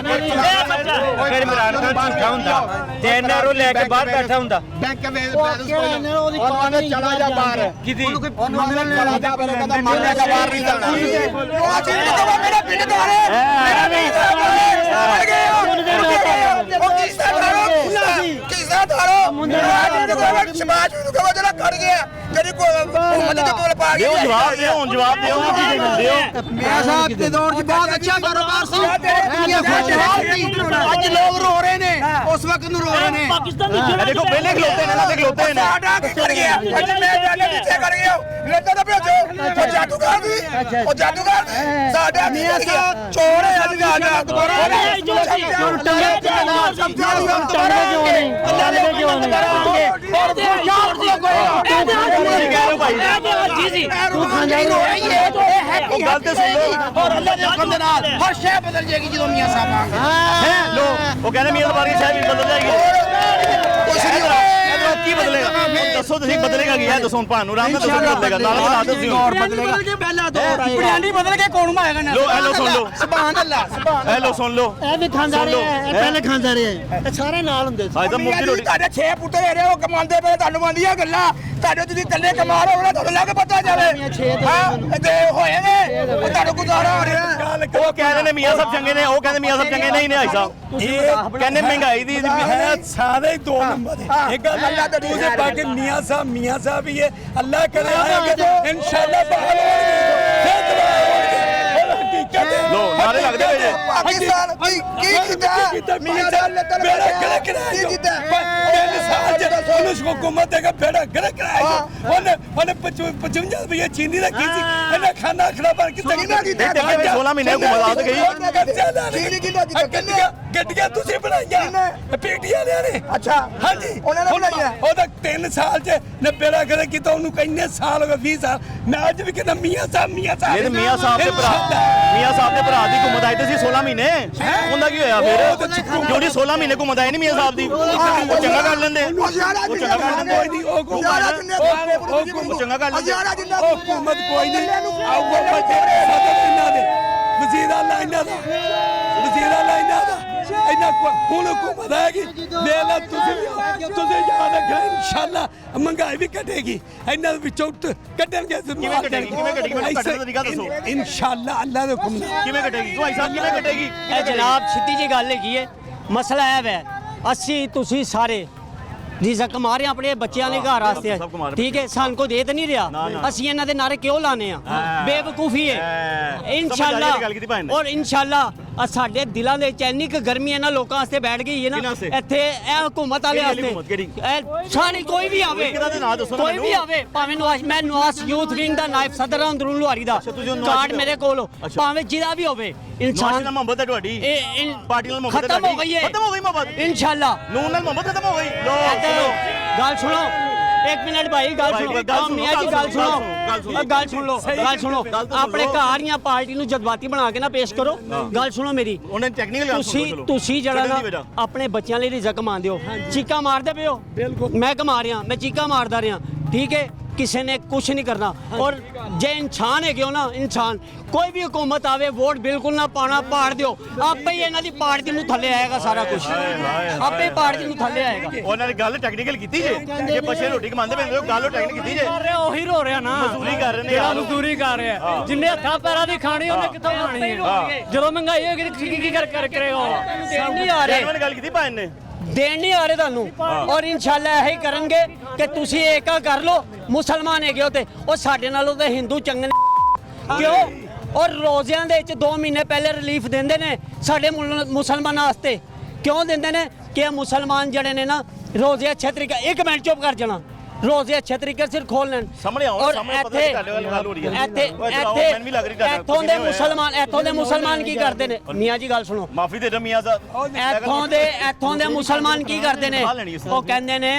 ਫਿਰ ਇਮਰਾਨ ਖਾਨ ਬਾਹਰ ਹੁੰਦਾ ਤੇ ਨਹਿਰੂ ਲੈ ਕੇ ਬਾਹਰ ਬੈਠਾ ਹੁੰਦਾ ਬੈਂਕ ਉਹਨੇ ਚਲਾ ਜਾ ਬਾਹਰ ਕਿਦੀ ਮੰਗਲ ਚਲਾ ਜਾ ਪਰ ਕਹਿੰਦਾ ਮੰਗਲ ਦਾ ਬਾਹਰ ਨਹੀਂ ਜਾਣਾ ਉਹ ਚੀਜ਼ ਤੋਂ ਮੇਰਾ ਪਿੰਡ ਦਾ ਹੈ ਮੇਰਾ ਪਿੰਡ ਉਹ ਕਿਸਾ ਧਾਰੋ ਸਮਾਜ ਨੂੰ ਕਹੋ ਜਿਹੜਾ ਖੜ ਗਿਆ ਜਿਹੜੀ ਹੁਕੂਮਤ ਦੇ ਕੋਲ ਪਾ ਗਿਆ ਜਵਾਬ ਦਿਓ ਹੁਣ ਜਵਾਬ ਦਿਓ ਕੀ ਦਿਓ ਮਿਆਂ ਸਾਹਿਬ ਦੇ ਦੌਰ 'ਚ ਬਹੁਤ ਅੱਛਾ ਕਾਰੋਬਾਰ ਸੀ ਅੱਜ ਲੋਕ ਰੋ ਰਹੇ ਨੇ ਉਸ ਵਕਤ ਨੂੰ ਰੋ ਰਹੇ ਨੇ ਦੇਖੋ ਪਹਿਲੇ ਖਲੋਤੇ ਨੇ ਨਾ ਤੇ ਖਲੋਤੇ ਨੇ ਸਾਡਾ ਕੀ ਕਰ ਗਿਆ ਅੱਜ ਮੈਂ ਜਾਣੇ ਪਿੱਛੇ ਕਰ ਗਿਆ ਲੈਤਾ ਤਾਂ ਭੇਜੋ ਉਹ ਜਾਦੂਗਰ ਸੀ ਉਹ ਜਾਦੂਗਰ ਸਾਡਾ ਕੀ ਕਰ ਗਿਆ ਚੋਰ ਹੈ ਅੱਜ ਸਾਡਾ ਗੱਲ ਤੇ ਸੁਣ ਲਓ ਔਰ ਅੱਲਾਹ ਦੇ ਹੁਕਮ ਦੇ ਨਾਲ ਹਰ ਸ਼ੈ ਬਦਲ ਜਾਏਗੀ ਜਦੋਂ ਮੀਆਂ ਸਾਹਿਬ ਆਣਗੇ ਲੋ ਉਹ ਕਹਿੰਦੇ ਮੀਆਂ ਬਾਰੀ ਸਾਹਿਬ ਵੀ ਬਦਲ ਜਾਏਗੀ ਕੁਛ ਨਹੀਂ ਕੀ ਬਦਲੇਗਾ ਦੱਸੋ ਤੁਸੀਂ ਬਦਲੇਗਾ ਕੀ ਹੈ ਦੱਸੋ ਹੁਣ ਭਾਨੂੰ ਰਾਮ ਨਾਲ ਦੱਸੋ ਬਦਲੇਗਾ ਨਾਲ ਬਣਾ ਦਿਓ ਤੁਸੀਂ ਦੌਰ ਬਦਲੇਗਾ ਪਹਿਲਾ ਦੌਰ ਆਏਗਾ ਬਿਰਿਆਨੀ ਬਦਲ ਕੇ ਕੌਣ ਮਾਏਗਾ ਨਾ ਲੋ ਇਹ ਲੋ ਸੁਣ ਲੋ ਸੁਭਾਨ ਅੱਲਾਹ ਸੁਭਾਨ ਇਹ ਲੋ ਸੁਣ ਲੋ ਇਹ ਵੀ ਖਾਂਦਾ ਰਿਹਾ ਇਹ ਪਹਿਲੇ ਖਾਂਦਾ ਰਿਹਾ ਇਹ ਸਾਰੇ ਨਾਲ ਹੁੰਦੇ ਸੀ ਅੱਜ ਤਾਂ ਮੁੱਕੀ ਰੋਟੀ ਤੁਹਾਡੇ 6 ਪੁੱਤਰ ਹੈਰੇ ਉਹ ਕਮਾਉਂਦੇ ਪਏ ਤੁਹਾਨੂੰ ਆਉਂਦੀਆਂ ਗੱਲਾਂ ਤੁਹਾਡੇ ਤੁਸੀਂ ਇਕੱਲੇ ਕਮਾ ਰਹੇ ਹੋ ਤੁਹਾਨੂੰ ਲੱਗ ਪਤਾ ਜਾਵੇ ਹਾਂ ਤੇ ਹੋਏ ਨੇ ਉਹ ਤੁਹਾਨੂੰ ਗੁਜ਼ਾਰਾ ਹੋ ਰਿਹਾ ਉਹ ਕਹਿੰਦੇ ਨੇ ਮੀਆਂ ਸਾਹਿਬ ਚੰਗੇ ਨੇ ਉਹ ਕਹਿੰਦੇ ਮੀਆਂ ਸਾਹਿਬ ਚੰਗੇ ਨਹੀਂ ਨੇ ਭਾਈ ਸਾਹਿਬ ਇਹ ਕਹਿੰਦੇ ਮਹਿੰਗਾਈ ਦੀ ਸਾਰੇ ਦੋ ਨੰਬਰ ਇੱਕ ਗੱਲ ਅੱਲਾਹ ਤੇ ਦੂਜੇ ਬਾਕੀ ਮੀਆਂ ਸਾਹਿਬ ਹੀ ਹੈ ਅੱਲਾਹ ਕਰੇ ਆਏਗੇ ਇਨਸ਼ਾਅੱਲਾ ਬਾਹਰ ਲੋ ਨਾਰੇ ਲੱਗਦੇ ਪਏ ਜੇ ਪਾਕਿਸਤਾਨ ਕੀ ਕੀਤਾ ਮੀਆਂ ਸਾਹਿਬ ਨੇ ਤਨ ਬੇੜਾ ਕਰਾਇਆ ਕੀ ਕੀਤਾ ਉਹਨੂੰ ਹੁਕੂਮਤ ਦੇਗਾ ਬੇੜਾ ਕਰਾਇਆ ਉਹਨੇ 55 ਰੁਪਏ ਚੀਨੀ ਦਾ ਕੀ ਸੀ ਇਹਨੇ ਖਾਣਾ ਖਰਾਬ ਕਿੱਥੇ ਦੇਖਦੇ 16 ਮਹੀਨੇ ਹੁਕੂਮਤ ਆ ਤੇ ਗਈ ਚੀਨੀ ਕਿੰਨਾ ਕੀਤਾ ਗੱਡੀਆਂ ਤੁਸੀਂ ਬਣਾਈਆਂ ਪੀਟੀਆਂ ਨੇ ਅੱਛਾ ਹਾਂਜੀ ਉਹਨਾਂ ਨੇ ਬਣਾਈਆਂ ਉਹਦਾ 3 ਸਾਲ ਚ ਨੇ ਬੇੜਾ ਕਰੇ ਕੀਤਾ ਉਹਨੂੰ ਕਿੰਨੇ ਸਾਲ ਹੋ ਗਏ 20 ਸਾਲ ਮੈਂ ਅੱਜ ਵੀ ਕਹਿੰਦਾ ਮੀਆਂ ਸਾਹਿਬ ਇਹ ਮੀਆਂ ਸਾਹਿਬ ਦੇ ਭਰਾ ਦੀ ਹੁਕੂਮਤ ਆਈ ਤੇ ਸੀ 16 ਮਹੀਨੇ ਉਹਦਾ ਕੀ ਹੋਇਆ ਫਿਰ ਜਿਹੜੀ 16 ਮਹੀਨੇ ਹੁਕੂਮਤ ਆਈ ਨਹੀਂ ਮੀਆਂ ਸਾਹਿਬ ਦੀ ਉਹ ਚੰਗਾ ਕਰ ਲੈਂਦੇ ਉਹ ਚੰਗਾ ਕਰ ਲੈਂਦੇ ਕੋਈ ਨਹੀਂ ਉਹ ਚੰਗਾ ਕਰ ਲੈਂਦੇ ਹੁਕੂਮਤ ਕੋਈ ਨਹੀਂ ਆਊਗਾ ਇਹਨਾਂ ਦੇ ਵਜ਼ੀਰਾਂ ਲਾਈਨਾਂ ਦਾ ਇਹਨਾਂ ਹੁਣ ਹੁਕੂਮਤ ਆਏਗੀ ਮੇਲਾ ਤੁਸੀਂ ਯਾਦ ਰੱਖਣਾ ਇਨਸ਼ਾਅੱਲਾ ਮਹਿੰਗਾਈ ਵੀ ਘਟੇਗੀ ਇਹਨਾਂ ਵਿੱਚੋਂ ਕੱਢਣਗੇ ਕਿਵੇਂ ਘਟੇਗੀ ਘਟਣ ਦਾ ਤਰੀਕਾ ਦੱਸੋ ਇਨਸ਼ਾਅੱਲਾ ਅੱਲਾਹ ਦੇ ਹੁਕਮ ਨਾਲ ਕਿਵੇਂ ਘਟੇਗੀ ਭਾਈ ਸਾਹਿਬ ਕਿਵੇਂ ਘਟੇਗੀ ਇਹ ਜਨਾਬ ਸਿੱਧੀ ਜੀ ਗੱਲ ਹੈਗੀ ਹੈ ਮਸਲਾ ਇਹ ਹੈ ਅਸੀਂ ਤੁਸੀਂ ਸਾਰੇ ਰਿਜ਼ਕ ਕਮਾ ਰਹੇ ਆਪਣੇ ਬੱਚਿਆਂ ਦੇ ਘਰ ਵਾਸਤੇ ਠੀਕ ਹੈ ਸਾਨੂੰ ਕੋ ਦੇ ਤੇ ਨਹੀਂ ਰਿਹਾ ਅਸੀਂ ਇਹਨਾਂ ਦੇ ਨਾਰੇ ਕਿਉਂ ਲਾਣੇ ਆ ਬੇਵਕੂਫੀ ਹੈ ਇਨਸ਼ਾਅੱਲਾ ਔਰ ਇਨਸ਼ਾਅੱਲਾ ਸਾਡੇ ਦਿਲਾਂ ਦੇ ਵਿੱਚ ਇੰਨੀ ਕੁ ਗਰਮੀ ਇਹਨਾਂ ਲੋਕਾਂ ਵਾਸਤੇ ਬੈਠ ਗਈ ਹੈ ਨਾ ਇੱਥੇ ਇਹ ਹੁਕੂਮਤ ਵਾਲੇ ਵਾਸਤੇ ਸਾਰੀ ਕੋਈ ਵੀ ਆਵੇ ਭਾਵੇਂ ਮੈਂ ਨਵਾਜ਼ ਯੂਥ ਵਿੰਗ ਦਾ ਨਾਇਬ ਸਦਰ ਹਾਂ ਅੰਦਰੂਨ ਲੁਹਾਰੀ ਦਾ ਕਾਰਡ ਮੇਰੇ ਕੋਲ ਭਾਵੇਂ ਜਿਹਦਾ ਵੀ ਹੋਵੇ ਇਨਸਾਨ ਨਾਲ ਮੁਹੱਬਤ ਹੈ ਤੁਹਾਡੀ ਪਾਰਟੀ ਨਾਲ ਮੁਹੱਬਤ ਖਤਮ ਹੋ ਗਈ ਹੈ ਮੁਹੱਬਤ ਇਨਸ਼ਾਅੱਲਾ ਨੂਨ ਨਾਲ ਮੁਹੱਬਤ ਖਤਮ ਹੋ ਗਈ ਲੋ ਗੱਲ ਸੁਣੋ एक मिनट भाई गल सुनो मियां जी गल सुनो अपने घर या पार्टी ਨੂੰ ਜਜ਼ਬਾਤੀ ਬਣਾ ਕੇ ਨਾ ਪੇਸ਼ ਕਰੋ ਗੱਲ ਸੁਣੋ ਮੇਰੀ ਉਹਨਾਂ ਟੈਕਨੀਕਲ ਤੁਸੀਂ ਜਿਹੜਾ ਨਾ ਆਪਣੇ ਬੱਚਿਆਂ ਲਈ ਰਿਜ਼ਕ ਕਮਾਉਂਦੇ ਹੋ ਚੀਕਾਂ ਮਾਰਦੇ ਪਏ ਹੋ ਬਿਲਕੁਲ ਮੈਂ ਕਮਾ ਰਿਹਾ ਮੈਂ ਚੀਕਾਂ ਮਾਰਦਾ ਰਿਹਾ ਠੀਕ ਹੈ ਕਿਸੇ ਨੇ ਕੁਝ ਨਹੀਂ ਕਰਨਾ ਔਰ ਜੇ ਇਨਸਾਨ ਹੈ ਕਿਉਂ ਨਾ ਇਨਸਾਨ ਕੋਈ ਵੀ ਹੁਕੂਮਤ ਆਵੇ ਵੋਟ ਬਿਲਕੁਲ ਨਾ ਪਾਣਾ ਪਾੜ ਦਿਓ ਆਪੇ ਹੀ ਇਹਨਾਂ ਦੀ ਪਾਰਟੀ ਨੂੰ ਥੱਲੇ ਆਏਗਾ ਸਾਰਾ ਕੁਝ ਆਪੇ ਪਾਰਟੀ ਨੂੰ ਥੱਲੇ ਆਏਗਾ ਉਹਨਾਂ ਨੇ ਗੱਲ ਟੈਕਨੀਕਲ ਕੀਤੀ ਜੇ ਬੱਚੇ ਰੋਟੀ ਕਮਾਉਂਦੇ ਪਏ ਗੱਲ ਟੈਕਨੀਕਲ ਕੀਤੀ ਜੇ ਉਹੀ ਰੋ ਰਿਹਾ ਨਾ ਮਜ਼ਦੂਰੀ ਕਰ ਰਹੇ ਨੇ ਜਿਹੜਾ ਮਜ਼ਦੂਰੀ ਕਰ ਰਿਹਾ ਜਿੰਨੇ ਹੱਥਾਂ ਪੈਰਾਂ ਦੀ ਖਾਣੀ ਉਹਨੇ ਕਿੱਥੋਂ ਖਾਣੀ ਹੈ ਜਦੋਂ ਮਹਿੰਗਾਈ ਹੋਏਗੀ ਕੀ ਕਰ ਕਰੇਗਾ ਨਹੀਂ ਆ ਰਹੇ ਗੱਲ ਕੀਤੀ ਭਾਈ ਨੇ ਦੇਣ ਨਹੀਂ ਆ ਰਹੇ ਤੁਹਾਨੂੰ ਔਰ ਇਨਸ਼ਾਅੱਲਾ ਇਹੀ ਕਰਨਗੇ ਕਿ ਤੁਸੀਂ ਏਕਾ ਕਰ ਲਓ ਮੁਸਲਮਾਨ ਹੈਗੇ ਹੋ ਤੇ ਉਹ ਸਾਡੇ ਨਾਲੋਂ ਤੇ ਹਿੰਦੂ ਚੰਗੇ ਨੇ ਕਿਉਂ ਔਰ ਰੋਜ਼ਿਆਂ ਦੇ ਵਿੱਚ 2 ਮਹੀਨੇ ਪਹਿਲੇ ਰਿਲੀਫ ਦਿੰਦੇ ਨੇ ਸਾਡੇ ਮੁਸਲਮਾਨਾਂ ਵਾਸਤੇ ਕਿਉਂ ਦਿੰਦੇ ਨੇ ਕਿ ਮੁਸਲਮਾਨ ਜਿਹੜੇ ਨੇ ਨਾ ਰੋਜ਼ੇ ਅੱਛੇ ਤਰੀਕੇ 1 ਮਿੰਟ ਚੁੱਪ ਕਰ ਜਾਣਾ ਰੋਜ਼ੇ ਅੱਛੇ ਤਰੀਕੇ ਸਿਰ ਖੋਲ ਲੈਣ ਸਾਹਮਣੇ ਆਓ ਸਾਹਮਣੇ ਪਤਾ ਨਹੀਂ ਤੁਹਾਡੇ ਗੱਲ ਹੋ ਰਹੀ ਹੈ ਇੱਥੋਂ ਦੇ ਮੁਸਲਮਾਨ ਕੀ ਕਰਦੇ ਨੇ ਮੀਆਂ ਜੀ ਗੱਲ ਸੁਣੋ ਮਾਫੀ ਦੇ ਦਿਓ ਮੀਆਂ ਸਾਹਿਬ ਇੱਥੋਂ ਦੇ ਮੁਸਲਮਾਨ ਕੀ ਕਰਦੇ ਨੇ ਉਹ ਕਹਿੰਦੇ ਨੇ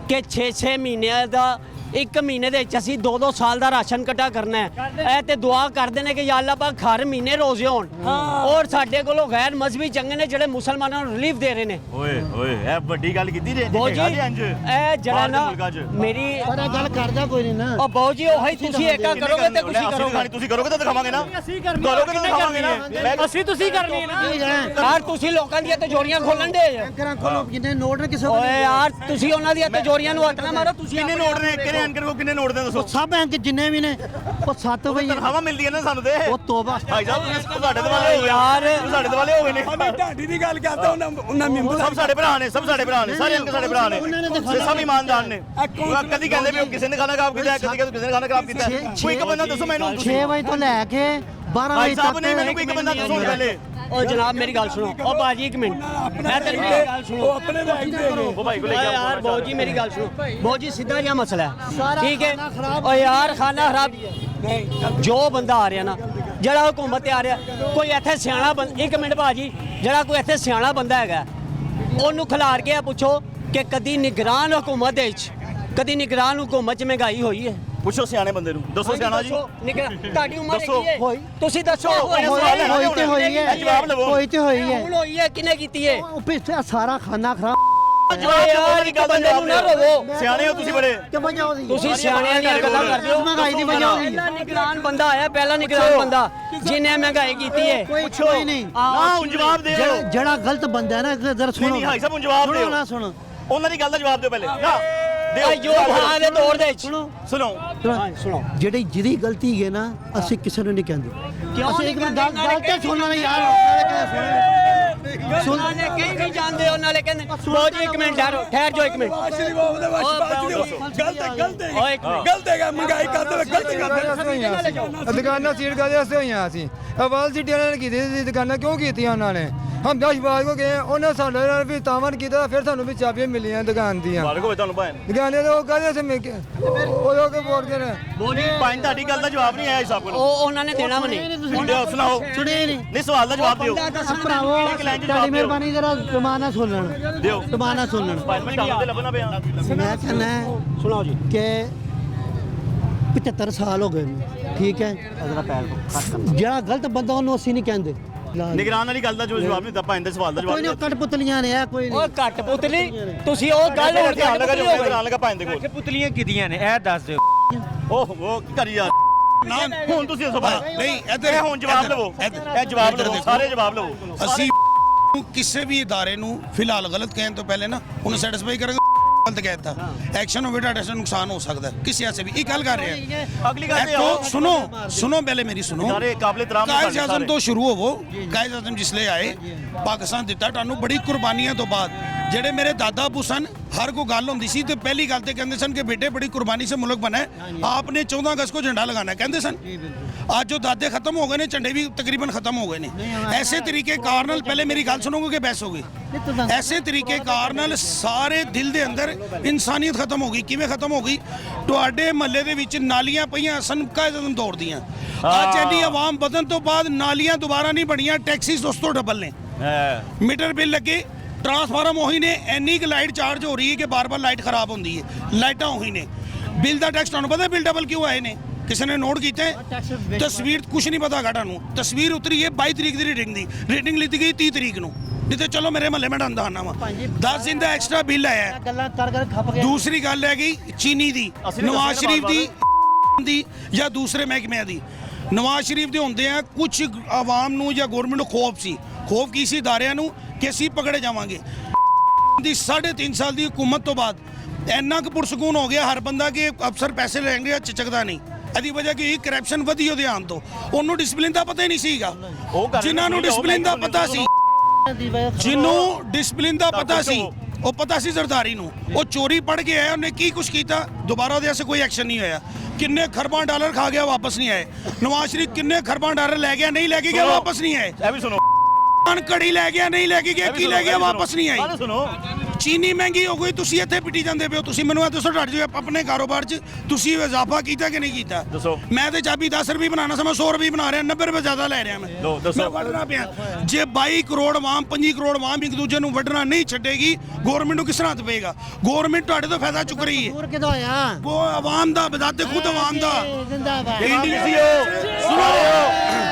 ਕਿ 6 ਮਹੀਨਿਆਂ ਦਾ ਇੱਕ ਮਹੀਨੇ ਦੇ ਵਿੱਚ ਅਸੀਂ 2-2 ਸਾਲ ਦਾ ਰਾਸ਼ਨ ਇਕੱਠਾ ਕਰਨਾ ਹੈ। ਇਹ ਤੇ ਦੁਆ ਕਰਦੇ ਨੇ ਕਿ ਯਾ ਅੱਲਾ ਪਾਕ ਹਰ ਮਹੀਨੇ ਰੋਜ਼ੇ ਹੋਣ ਔਰ ਸਾਡੇ ਕੋਲੋਂ ਗੈਰ ਮਜ਼ਹਬੀ ਚੰਗੇ ਨੇ ਜਿਹੜੇ ਮੁਸਲਮਾਨਾਂ ਨੂੰ ਰਿਲੀਫ ਦੇ ਰਹੇ ਨੇ। ਓਏ ਓਏ ਇਹ ਵੱਡੀ ਗੱਲ ਕੀਤੀ ਜੇ ਬਹੁਤ ਜੀ ਇਹ ਜਿਹੜਾ ਨਾ ਮੇਰੀ ਪਰ ਗੱਲ ਕਰਦਾ ਕੋਈ ਨਹੀਂ ਨਾ। ਉਹ ਬਹੁਤ ਜੀ ਉਹੀ ਤੁਸੀਂ ਏਕਾ ਕਰੋਗੇ ਤੇ ਕੁਛ ਕਰੋਗੇ। ਤੁਸੀਂ ਕਰੋਗੇ ਤਾਂ ਦਿਖਾਵਾਂਗੇ ਨਾ, ਕਰੋਗੇ ਤਾਂ ਦਿਖਾਵਾਂਗੇ ਨਾ। ਅਸੀਂ ਤੁਸੀਂ ਕਰਨੀ ਹੈ ਨਾ ਯਾਰ, ਤੁਸੀਂ ਲੋਕਾਂ ਦੀਆਂ ਤਿਜੋਰੀਆਂ ਖੋਲਣ ਦੇ ਐਂਕਰਾਂ ਖੋਲੋ ਜਿੰਨੇ ਨੋਟ ਨੇ ਕਿਸੇ ਓਏ ਯਾਰ ਤੁਸੀਂ ਉਹਨਾਂ ਦੀਆਂ ਤਿਜੋਰੀਆਂ ਨੂੰ ਹੱਥ ਨਾ ਮਾਰੋ। ਤੁਸੀਂ ਕਿੰਨੇ ਨੋਟ ਨੇ, ਕਿਹੜੇ ਐਂਕਰ ਕੋ ਕਿੰਨੇ ਨੋਟ ਨੇ ਦੱਸੋ। ਸਭ ਐਂਕ ਜਿੰਨੇ ਵੀ ਨੇ ਉਹ 7 ਵਜੇ ਤਨਖਾਹਾਂ ਮਿਲਦੀਆਂ ਨੇ ਸਾਨੂੰ ਤੇ। ਉਹ ਤੋਬਾ ਭਾਈ ਸਾਹਿਬ ਤੁਹਾਡੇ ਦਿਵਾਲੇ ਹੋ ਗਏ ਯਾਰ, ਸਾਡੇ ਦਿਵਾਲੇ ਹੋ ਗਏ ਨੇ। ਢਾਡੀ ਦੀ ਗੱਲ ਕਰਦਾ ਉਹਨਾਂ ਮੈਂਬਰ ਸਭ ਸਾਡੇ ਭਰਾ ਨੇ, ਸਭ ਸਾਡੇ ਭਰਾ ਨੇ, ਸਾਰੇ ਅੰਕ ਸਾਡੇ ਭਰਾ ਨੇ, ਸਭ ਇਮਾਨਦਾਰ ਨੇ। ਕਦੀ ਕਹਿੰਦੇ ਵੀ ਕਿਸੇ ਨੇ ਖਾਣਾ ਖਰਾਬ ਕੀਤਾ, ਕਦੀ ਕਹਿੰਦੇ ਕਿਸੇ ਨੇ ਖਾਣਾ ਖਰਾਬ ਕੀਤਾ। ਕੋਈ ਇੱਕ ਬੰਦਾ ਦੱਸੋ ਮੈਨੂੰ। 6 ਵਜੇ ਤੋਂ ਲੈ ਕੇ 12 ਭਾਈ ਵਜੇ ਸਾਹਿਬ ਤੱਕ ਨੇ ਮੈਨੂੰ ਕੋਈ ਇੱਕ ਬੰਦਾ ਦੱਸੋ ਪਹਿਲੇ। ਉਹ ਜਨਾਬ ਮੇਰੀ ਗੱਲ ਸੁਣੋ। ਉਹ ਬਾਜੀ ਇੱਕ ਮਿੰਟ ਮੈਂ ਤੇਰੀ ਮੇਰੀ ਗੱਲ ਸੁਣੋ। ਉਹ ਆਪਣੇ ਲਾਈਕ ਦੇ ਨੇ। ਉਹ ਭਾਈ ਕੋ ਲੈ ਓਏ ਕੇ ਯਾਰ ਬਹੁਤ ਜੀ ਮੇਰੀ ਗੱਲ ਸੁਣੋ। ਬਹੁਤ ਜੀ ਸਿੱਧਾ ਜਿਹਾ ਮਸਲਾ ਹੈ, ਠੀਕ ਹੈ। ਓ ਯਾਰ ਖਾਣਾ ਖਰਾਬ ਜੋ ਬੰਦਾ ਆ ਰਿਹਾ ਨਾ, ਜਿਹੜਾ ਹੁਕੂਮਤ ਤੇ ਆ ਰਿਹਾ, ਕੋਈ ਇੱਥੇ ਸਿਆਣਾ ਇੱਕ ਮਿੰਟ ਭਾਜੀ, ਜਿਹੜਾ ਕੋਈ ਇੱਥੇ ਸਿਆਣਾ ਬੰਦਾ ਹੈਗਾ ਉਹਨੂੰ ਖਿਲਾਰ ਕੇ ਪੁੱਛੋ ਕਿ ਕਦੀ ਨਿਗਰਾਨ ਹੁਕੂਮਤ ਦੇ ਵਿੱਚ, ਕਦੀ ਨਿਗਰਾਨ ਹੁਕੂਮਤ 'ਚ ਮਹਿੰਗਾਈ ਹੋਈ ਹੈ? ਪੁੱਛੋ ਸਿਆਣੇ ਬੰਦੇ ਨੂੰ, ਦੱਸੋ ਸਿਆਣਾ ਜੀ। ਤੁਹਾਡੀ ਉਮਰ ਦੱਸੋ। ਕੀ ਹੈ? ਤੁਸੀਂ ਦੱਸੋ। ਹੋਈ ਤੇ ਹੋਈ ਹੈ, ਜਵਾਬ ਲਵੋ। ਹੋਈ ਤੇ ਹੋਈ ਹੈ। ਹੁਣ ਹੋਈ ਹੈ ਕਿਹਨੇ ਕੀਤੀ ਹੈ? ਉਹ ਪਿੱਛੇ ਸਾਰਾ ਖਾਣਾ ਖਰਾਬ ਯਾਰ ਇੱਕ ਬੰਦੇ ਨੂੰ ਨਾ ਰੋਵੋ। ਸਿਆਣੇ ਹੋ ਤੁਸੀਂ ਬੜੇ। ਕਿ ਵਜ੍ਹਾ ਉਹਦੀ ਤੁਸੀਂ ਸਿਆਣਿਆਂ ਦੀਆਂ ਗੱਲਾਂ ਕਰਦੇ ਹੋ। ਮਹਿੰਗਾਈ ਦੀ ਵਜ੍ਹਾ ਉਹਦੀ ਪਹਿਲਾ ਨਿਗਰਾਨ ਬੰਦਾ ਆਇਆ, ਪਹਿਲਾ ਨਿਗਰਾਨ ਬੰਦਾ ਜਿਹਨੇ ਮਹਿੰਗਾਈ ਕੀਤੀ ਹੈ। ਕੋਈ ਨਹੀਂ ਨਾ ਹੁਣ ਜਵਾਬ ਦਿਓ। ਜਿਹੜਾ ਗਲਤ ਬੰਦਾ ਹੈ ਨਾ ਜਰਾ ਸੁਣੋ। ਨਹੀਂ ਭਾਈ ਸਾਹਿਬ ਹੁਣ ਜਵਾਬ ਦਿਓ। ਸੁਣੋ ਨਾ ਸੁਣੋ। ਉਹਨਾਂ ਦੀ ਗੱਲ ਦਾ ਜਵਾਬ ਦਿਓ ਪਹਿਲੇ ਨਾ। ਜੋ ਹਾਂ ਦੇ ਦੌਰ ਦੇ ਵਿੱਚ ਸੁਣੋ ਸੁਣੋ। ਜਿਹੜੀ ਜਿਹਦੀ ਗਲਤੀ ਹੈ ਨਾ ਅਸੀਂ ਕਿਸੇ ਨੂੰ ਨਹੀਂ ਕਹਿੰਦੇ। ਅਸੀਂ ਇੱਕ ਮਿੰਟ ਗੱਲ ਤੇ ਸੁਣਨਾ ਨਹੀਂ ਯਾਰ। ਸੁਣਨਾ ਨੇ ਕਈ ਨਹੀਂ ਜਾਣਦੇ ਉਹ ਨਾਲੇ ਕਹਿੰਦੇ ਬਹੁਤ ਜੀ ਇੱਕ ਮਿੰਟ ਠਹਿਰ ਜਾਓ ਇੱਕ ਮਿੰਟ। ਗਲਤ ਹੈਗਾ ਮਹਿੰਗਾਈ ਕਰਦੇ ਗਲਤ ਦੁਕਾਨਾਂ ਸੀਟ ਕਰਦੇ ਵਾਸਤੇ ਹੋਈਆਂ ਸੀ। ਅਵਾਲ ਸਿਟੀ ਵਾਲਿਆਂ ਨੇ ਕੀਤੀ ਸੀ ਦੁਕਾਨਾਂ ਕਿਉਂ ਕੀਤੀਆਂ ਉਹਨਾਂ ਨੇ? ਹਮ 10 ਬਾਰ ਕੋ ਗਏ, ਉਹਨਾਂ ਸਾਡੇ ਨਾਲ ਵੀ ਤਾਮਨ ਕੀਤਾ, ਫਿਰ ਸਾਨੂੰ ਵੀ ਚਾਬੀਆਂ ਮਿਲੀਆਂ ਦੁਕਾਨ ਦੀਆਂ। ਮਾਲਕ ਹੋਵੇ ਤੁਹਾਨੂੰ ਭਾਈ ਦੁਕਾਨੇ ਉਹ ਕਹਿੰਦੇ ਸੀ ਮੈਂ ਉਹ ਲੋਕ ਬੋਲਦੇ ਨੇ ਬੋਲੀ ਭਾਈ ਤੁਹਾਡੀ ਗੱਲ ਦਾ ਜਵਾਬ ਨਹੀਂ ਆਇਆ ਸਾਹਿਬ ਕੋਲ। ਉਹ ਉਹਨਾਂ ਨੇ ਦੇਣਾ ਵੀ ਨਹੀਂ। ਦਿਓ ਸੁਣਾਓ। ਸੁਣੇ ਨਹੀਂ ਸਵਾਲ ਦਾ ਜਵਾਬ ਦਿਓ। ਭਰਾਵੋ ਤੁਹਾਡੀ ਮਿਹਰਬਾਨੀ ਜਰਾ ਜ਼ਮਾਨਾ ਸੁਣ ਲੈਣ ਦਿਓ। ਜ਼ਮਾਨਾ ਸੁਣ ਲੈਣ। ਭਾਈ ਮੈਂ ਕੰਮ ਤੇ ਲੱਭਣਾ ਪਿਆ। ਮੈਂ ਕਹਿੰਦਾ ਸੁਣਾਓ ਜੀ ਕਿ 75 ਸਾਲ ਹੋ ਗਏ ਨੇ, ਠੀਕ ਹੈ। ਜਿਹੜਾ ਗਲਤ ਬੰਦਾ ਉਹਨੂੰ ਅਸੀਂ ਨਹੀਂ ਕਹਿੰਦੇ। ਨਿਗਰਾਨ ਵਾਲੀ ਗੱਲ ਦਾ ਜੋ ਜਵਾਬ ਨਹੀਂ ਦਿੱਤਾ ਭਾਈ ਦੇ ਸਵਾਲ ਦਾ ਜਵਾਬ ਕੋਈ ਨਹੀਂ ਕੱਟ ਪੁਤਲੀਆਂ ਨੇ ਆ ਕੋਈ ਉਹ ਨਹੀਂ। ਘੱਟ ਪੁੱਤਲੀ ਤੁਸੀਂ ਉਹ ਗੱਲ ਹੁਣ ਧਿਆਨ ਲਗਾ ਜੋ ਹੋ ਗਈ। ਨਿਗਰਾਨ ਲਗਾ ਭਾਈ ਦੇ ਕੋਲ। ਪੁਤਲੀਆਂ ਕੀਤੀਆਂ ਨੇ ਇਹ ਦੱਸ ਦਿਓ। ਉਹ ਕੀ ਕਰੀ ਯਾਰ ਹੁਣ ਤੁਸੀਂ ਦੱਸੋ ਭਾਈ। ਨਹੀਂ ਇੱਧਰ ਇਹ ਹੁਣ ਜਵਾਬ ਲਵੋ। ਇਹ ਜਵਾਬ ਲਵੋ, ਸਾਰੇ ਜਵਾਬ ਲਵੋ। ਅਸੀਂ ਕਿਸੇ ਵੀ ਇਦਾਰੇ ਨੂੰ ਫਿਲਹਾਲ ਗਲਤ ਕਹਿਣ ਤੋਂ ਪਹਿਲੇ ਨਾ ਉਹਨੂੰ ਸੈਟੀਸਫਾਈ ਕਰਾਂਗੇ। ਗਲਤ ਕਹਿਤਾ ਐਕਸ਼ਨ ਹੋਵੇ ਤੁਹਾਡੇ ਸੇ ਨੁਕਸਾਨ ਹੋ ਸਕਦਾ ਹੈ ਕਿਸੇ ਐਸੇ ਵੀ। ਇਹ ਗੱਲ ਕਰ ਰਹੇ ਹਾਂ। ਅਗਲੀ ਗੱਲ ਤੇ तो ਆਓ। सुनो पहले मेरी सुनो। ਸਾਰੇ ਕਾਬਲੇ ਇਤਰਾਮ ਨੇ ਕਾਇਦ ਸਾਡੇ ਆਜ਼ਮ ਸਾਰੇ। ਤੋਂ ਸ਼ੁਰੂ ਹੋਵੋ। ਕਾਇਦ ਆਜ਼ਮ ਜਿਸਲੇ ਆਏ ਪਾਕਿਸਤਾਨ ਦਿੱਤਾ ਤੁਹਾਨੂੰ ਬੜੀ ਕੁਰਬਾਨੀਆਂ ਤੋਂ ਬਾਅਦ ਜਿਹੜੇ ਮੇਰੇ ਦਾਦਾ ਅਬੂ ਸਨ ਹਰ ਕੋ ਗੱਲ ਹੁੰਦੀ ਸੀ ਤੇ ਪਹਿਲੀ ਗੱਲ ਤੇ ਕਹਿੰਦੇ ਸਨ ਕਿ ਬੇਟੇ ਬੜੀ ਕੁਰਬਾਨੀ ਸੇ ਮੁਲਕ ਬਣਾ ਹੈ आपने 14 अगस्त को झंडा लगाना है ਕਹਿੰਦੇ ਸਨ। आज जो दादे खत्म हो गए ने झंडे भी तकरीबन खत्म हो गए ने। ऐसे तरीके कार नाल पहले मेरी गल सुनोगे कि बहस होगी। ऐसे तरीके कार नाल ਸਾਰੇ ਦਿਲ ਦੇ ਅੰਦਰ ਇਨਸਾਨੀਅਤ ਖਤਮ ਹੋ ਗਈ। ਕਿਵੇਂ ਖਤਮ ਹੋ ਗਈ? ਤੁਹਾਡੇ ਮਹੱਲੇ ਦੇ ਵਿੱਚ ਨਾਲੀਆਂ ਪਈਆਂ ਸਨ ਕਾਇਦ ਆਜ਼ਮ ਦੌੜਦੀਆਂ। ਅੱਜ ਇੰਨੀ ਆਵਾਮ ਵਧਣ ਤੋਂ ਬਾਅਦ ਨਾਲੀਆਂ ਦੁਬਾਰਾ ਨਹੀਂ ਬਣੀਆਂ, ਟੈਕਸੀਜ਼ ਉਸ ਤੋਂ ਡਬਲ ਨੇ। ਮੀਟਰ ਬਿੱਲ ਲੱਗੇ, ਟਰਾਂਸਫਾਰਮ ਉਹੀ ਨੇ, ਇੰਨੀ ਕੁ ਲਾਈਟ ਚਾਰਜ ਹੋ ਰਹੀ ਹੈ ਕਿ ਬਾਰ-ਬਾਰ ਲਾਈਟ ਖਰਾਬ ਹੁੰਦੀ ਹੈ। ਲਾਈਟਾਂ ਉਹੀ ਨੇ। ਬਿੱਲ ਦਾ ਟੈਕਸ ਤੁਹਾਨੂੰ ਪਤਾ ਬਿੱਲ ਡਬਲ ਕਿਉਂ ਆਏ ਨੇ? ਕਿਸੇ ਨੇ ਨੋਟ ਕੀਤਾ ਹੈ? ਤਸਵੀਰ ਕੁਝ ਨਹੀਂ ਪਤਾ ਗਾ ਤੁਹਾਨੂੰ। ਤਸਵੀਰ ਉਤਰੀ ਹੈ 22 ਤਰੀਕ ਦੀ ਰੀਡਿੰਗ ਲਿੱਤੀ ਗਈ 30 ਤਰੀਕ ਨੂੰ। ਨਹੀਂ ਤੇ ਚਲੋ ਮੇਰੇ ਮਹੱਲੇ ਮੈਂ ਡਾਂਦਾ ਆਨਾ ਵਾ 10 ਦਿਨ ਦਾ ਐਕਸਟਰਾ ਬਿੱਲ ਆਇਆ। ਗੱਲਾਂ ਕਰ ਖੱਪ ਗਏ। ਦੂਸਰੀ ਗੱਲ ਹੈਗੀ ਚੀਨੀ ਦੀ, ਨਵਾਜ਼ ਸ਼ਰੀਫ ਦੀ ਜਾਂ ਦੂਸਰੇ ਮਹਿਕਮਿਆਂ ਦੀ। ਨਵਾਜ਼ ਸ਼ਰੀਫ ਦੇ ਹੁੰਦੇ ਆ ਕੁਝ ਆਵਾਮ ਨੂੰ ਜਾਂ ਗਵਰਨਮੈਂਟ ਨੂੰ ਖੌਫ ਸੀ। ਖੌਫ ਕੀ ਸੀ? ਇਦਾਰਿਆਂ ਨੂੰ ਕਿ ਅਸੀਂ ਪਕੜੇ ਜਾਵਾਂਗੇ। ਦੀ 3.5 ਸਾਲ ਦੀ ਹੁਕੂਮਤ ਤੋਂ ਬਾਅਦ ਇੰਨਾ ਕੁ ਪੁਰਸਕੂਨ ਹੋ ਗਿਆ ਹਰ ਬੰਦਾ ਕਿ ਅਫਸਰ ਪੈਸੇ ਲੈਣਗੇ ਜਾਂ ਚਿਚਕਦਾ ਨਹੀਂ। ਇਹਦੀ ਵਜ੍ਹਾ ਕਿ ਕਰਪਸ਼ਨ ਵਧੀ ਉਹਦੇ ਆਉਣ ਤੋਂ। ਉਹਨੂੰ ਡਿਸਪਲਿਨ ਦਾ ਪਤਾ ਹੀ ਨਹੀਂ ਸੀਗਾ। ਜਿਨ੍ਹਾਂ ਨੂੰ ਡਿਸਪਲਿਨ ਦਾ ਪਤਾ ਸੀ, ਜਿਹਨੂੰ ਡਿਸਪਲਿਨ ਦਾ ਪਤਾ ਸੀ, ਉਹ ਪਤਾ ਸੀ ਜ਼ਰਦਾਰੀ ਨੂੰ। ਉਹ ਚੋਰੀ ਪੜ ਕੇ ਆਇਆ, ਉਹਨੇ ਕੀ ਕੁਛ ਕੀਤਾ, ਦੁਬਾਰਾ ਉਹਦੇ ਐਸੇ ਕੋਈ ਐਕਸ਼ਨ ਨਹੀਂ ਹੋਇਆ। ਕਿੰਨੇ ਖਰਬਾਂ ਡਾਲਰ ਖਾ ਗਿਆ, ਵਾਪਸ ਨਹੀਂ ਆਏ। ਨਵਾਜ਼ ਸ਼ਰੀਫ ਕਿੰਨੇ ਖਰਬਾਂ ਡਾਲਰ ਲੈ ਗਿਆ, ਨਹੀਂ ਲੈ ਕੇ ਗਿਆ, ਵਾਪਸ ਨਹੀਂ ਆਏ। ਇਹ ਵੀ ਸੁਣੋ। ਘੜੀ ਲੈ ਗਿਆ, ਨਹੀਂ ਲੈ ਕੇ ਗਿਆ, ਕੀ ਲੈ ਗਿਆ, ਵਾਪਸ ਨਹੀਂ ਆਈ। ਸੁਣੋ ਚੀਨੀ ਮਹਿੰਗੀ ਹੋ ਗਈ, ਤੁਸੀਂ ਇੱਥੇ ਪਿੱਟੀ ਜਾਂਦੇ ਪਿਓ। ਤੁਸੀਂ ਮੈਨੂੰ ਇਹ ਦੱਸੋ, ਤੁਹਾਡੇ ਆਪਣੇ ਕਾਰੋਬਾਰ 'ਚ ਤੁਸੀਂ ਇਜ਼ਾਫਾ ਕੀਤਾ ਕਿ ਨਹੀਂ ਕੀਤਾ? ਦੱਸੋ। ਮੈਂ ਤੇ ਚਾਬੀ 10 ਰੁਪਏ ਬਣਾਉਣਾ ਸੀ, ਮੈਂ 100 ਰੁਪਏ ਬਣਾ ਰਿਹਾ, 90 ਰੁਪਏ ਜ਼ਿਆਦਾ ਲੈ ਰਿਹਾ ਮੈਂ। ਦੱਸੋ। ਮੈਂ ਵੱਢਣਾ ਪਿਆ। ਜੇ 22 ਕਰੋੜ ਆਵਾਮ 25 ਕਰੋੜ ਆਵਾਮ ਇੱਕ ਦੂਜੇ ਨੂੰ ਵੱਢਣਾ ਨਹੀਂ ਛੱਡੇਗੀ, ਗਵਰਨਮੈਂਟ ਨੂੰ ਕਿਸ ਤਰ੍ਹਾਂ ਪਏਗਾ? ਗਵਰਨਮੈਂਟ ਤੁਹਾਡੇ ਤੋਂ ਫਾਇਦਾ ਚੁੱਕ ਰਹੀ ਹੈ। ਹੋਰ ਕਿਦੋਂ ਆਇਆ ਉਹ ਆਵਾਮ ਦਾ ਬਦਾਤੇ ਖੁਦ ਆਵਾਮ ਦਾ ਜਿੰਦਾਬਾਦ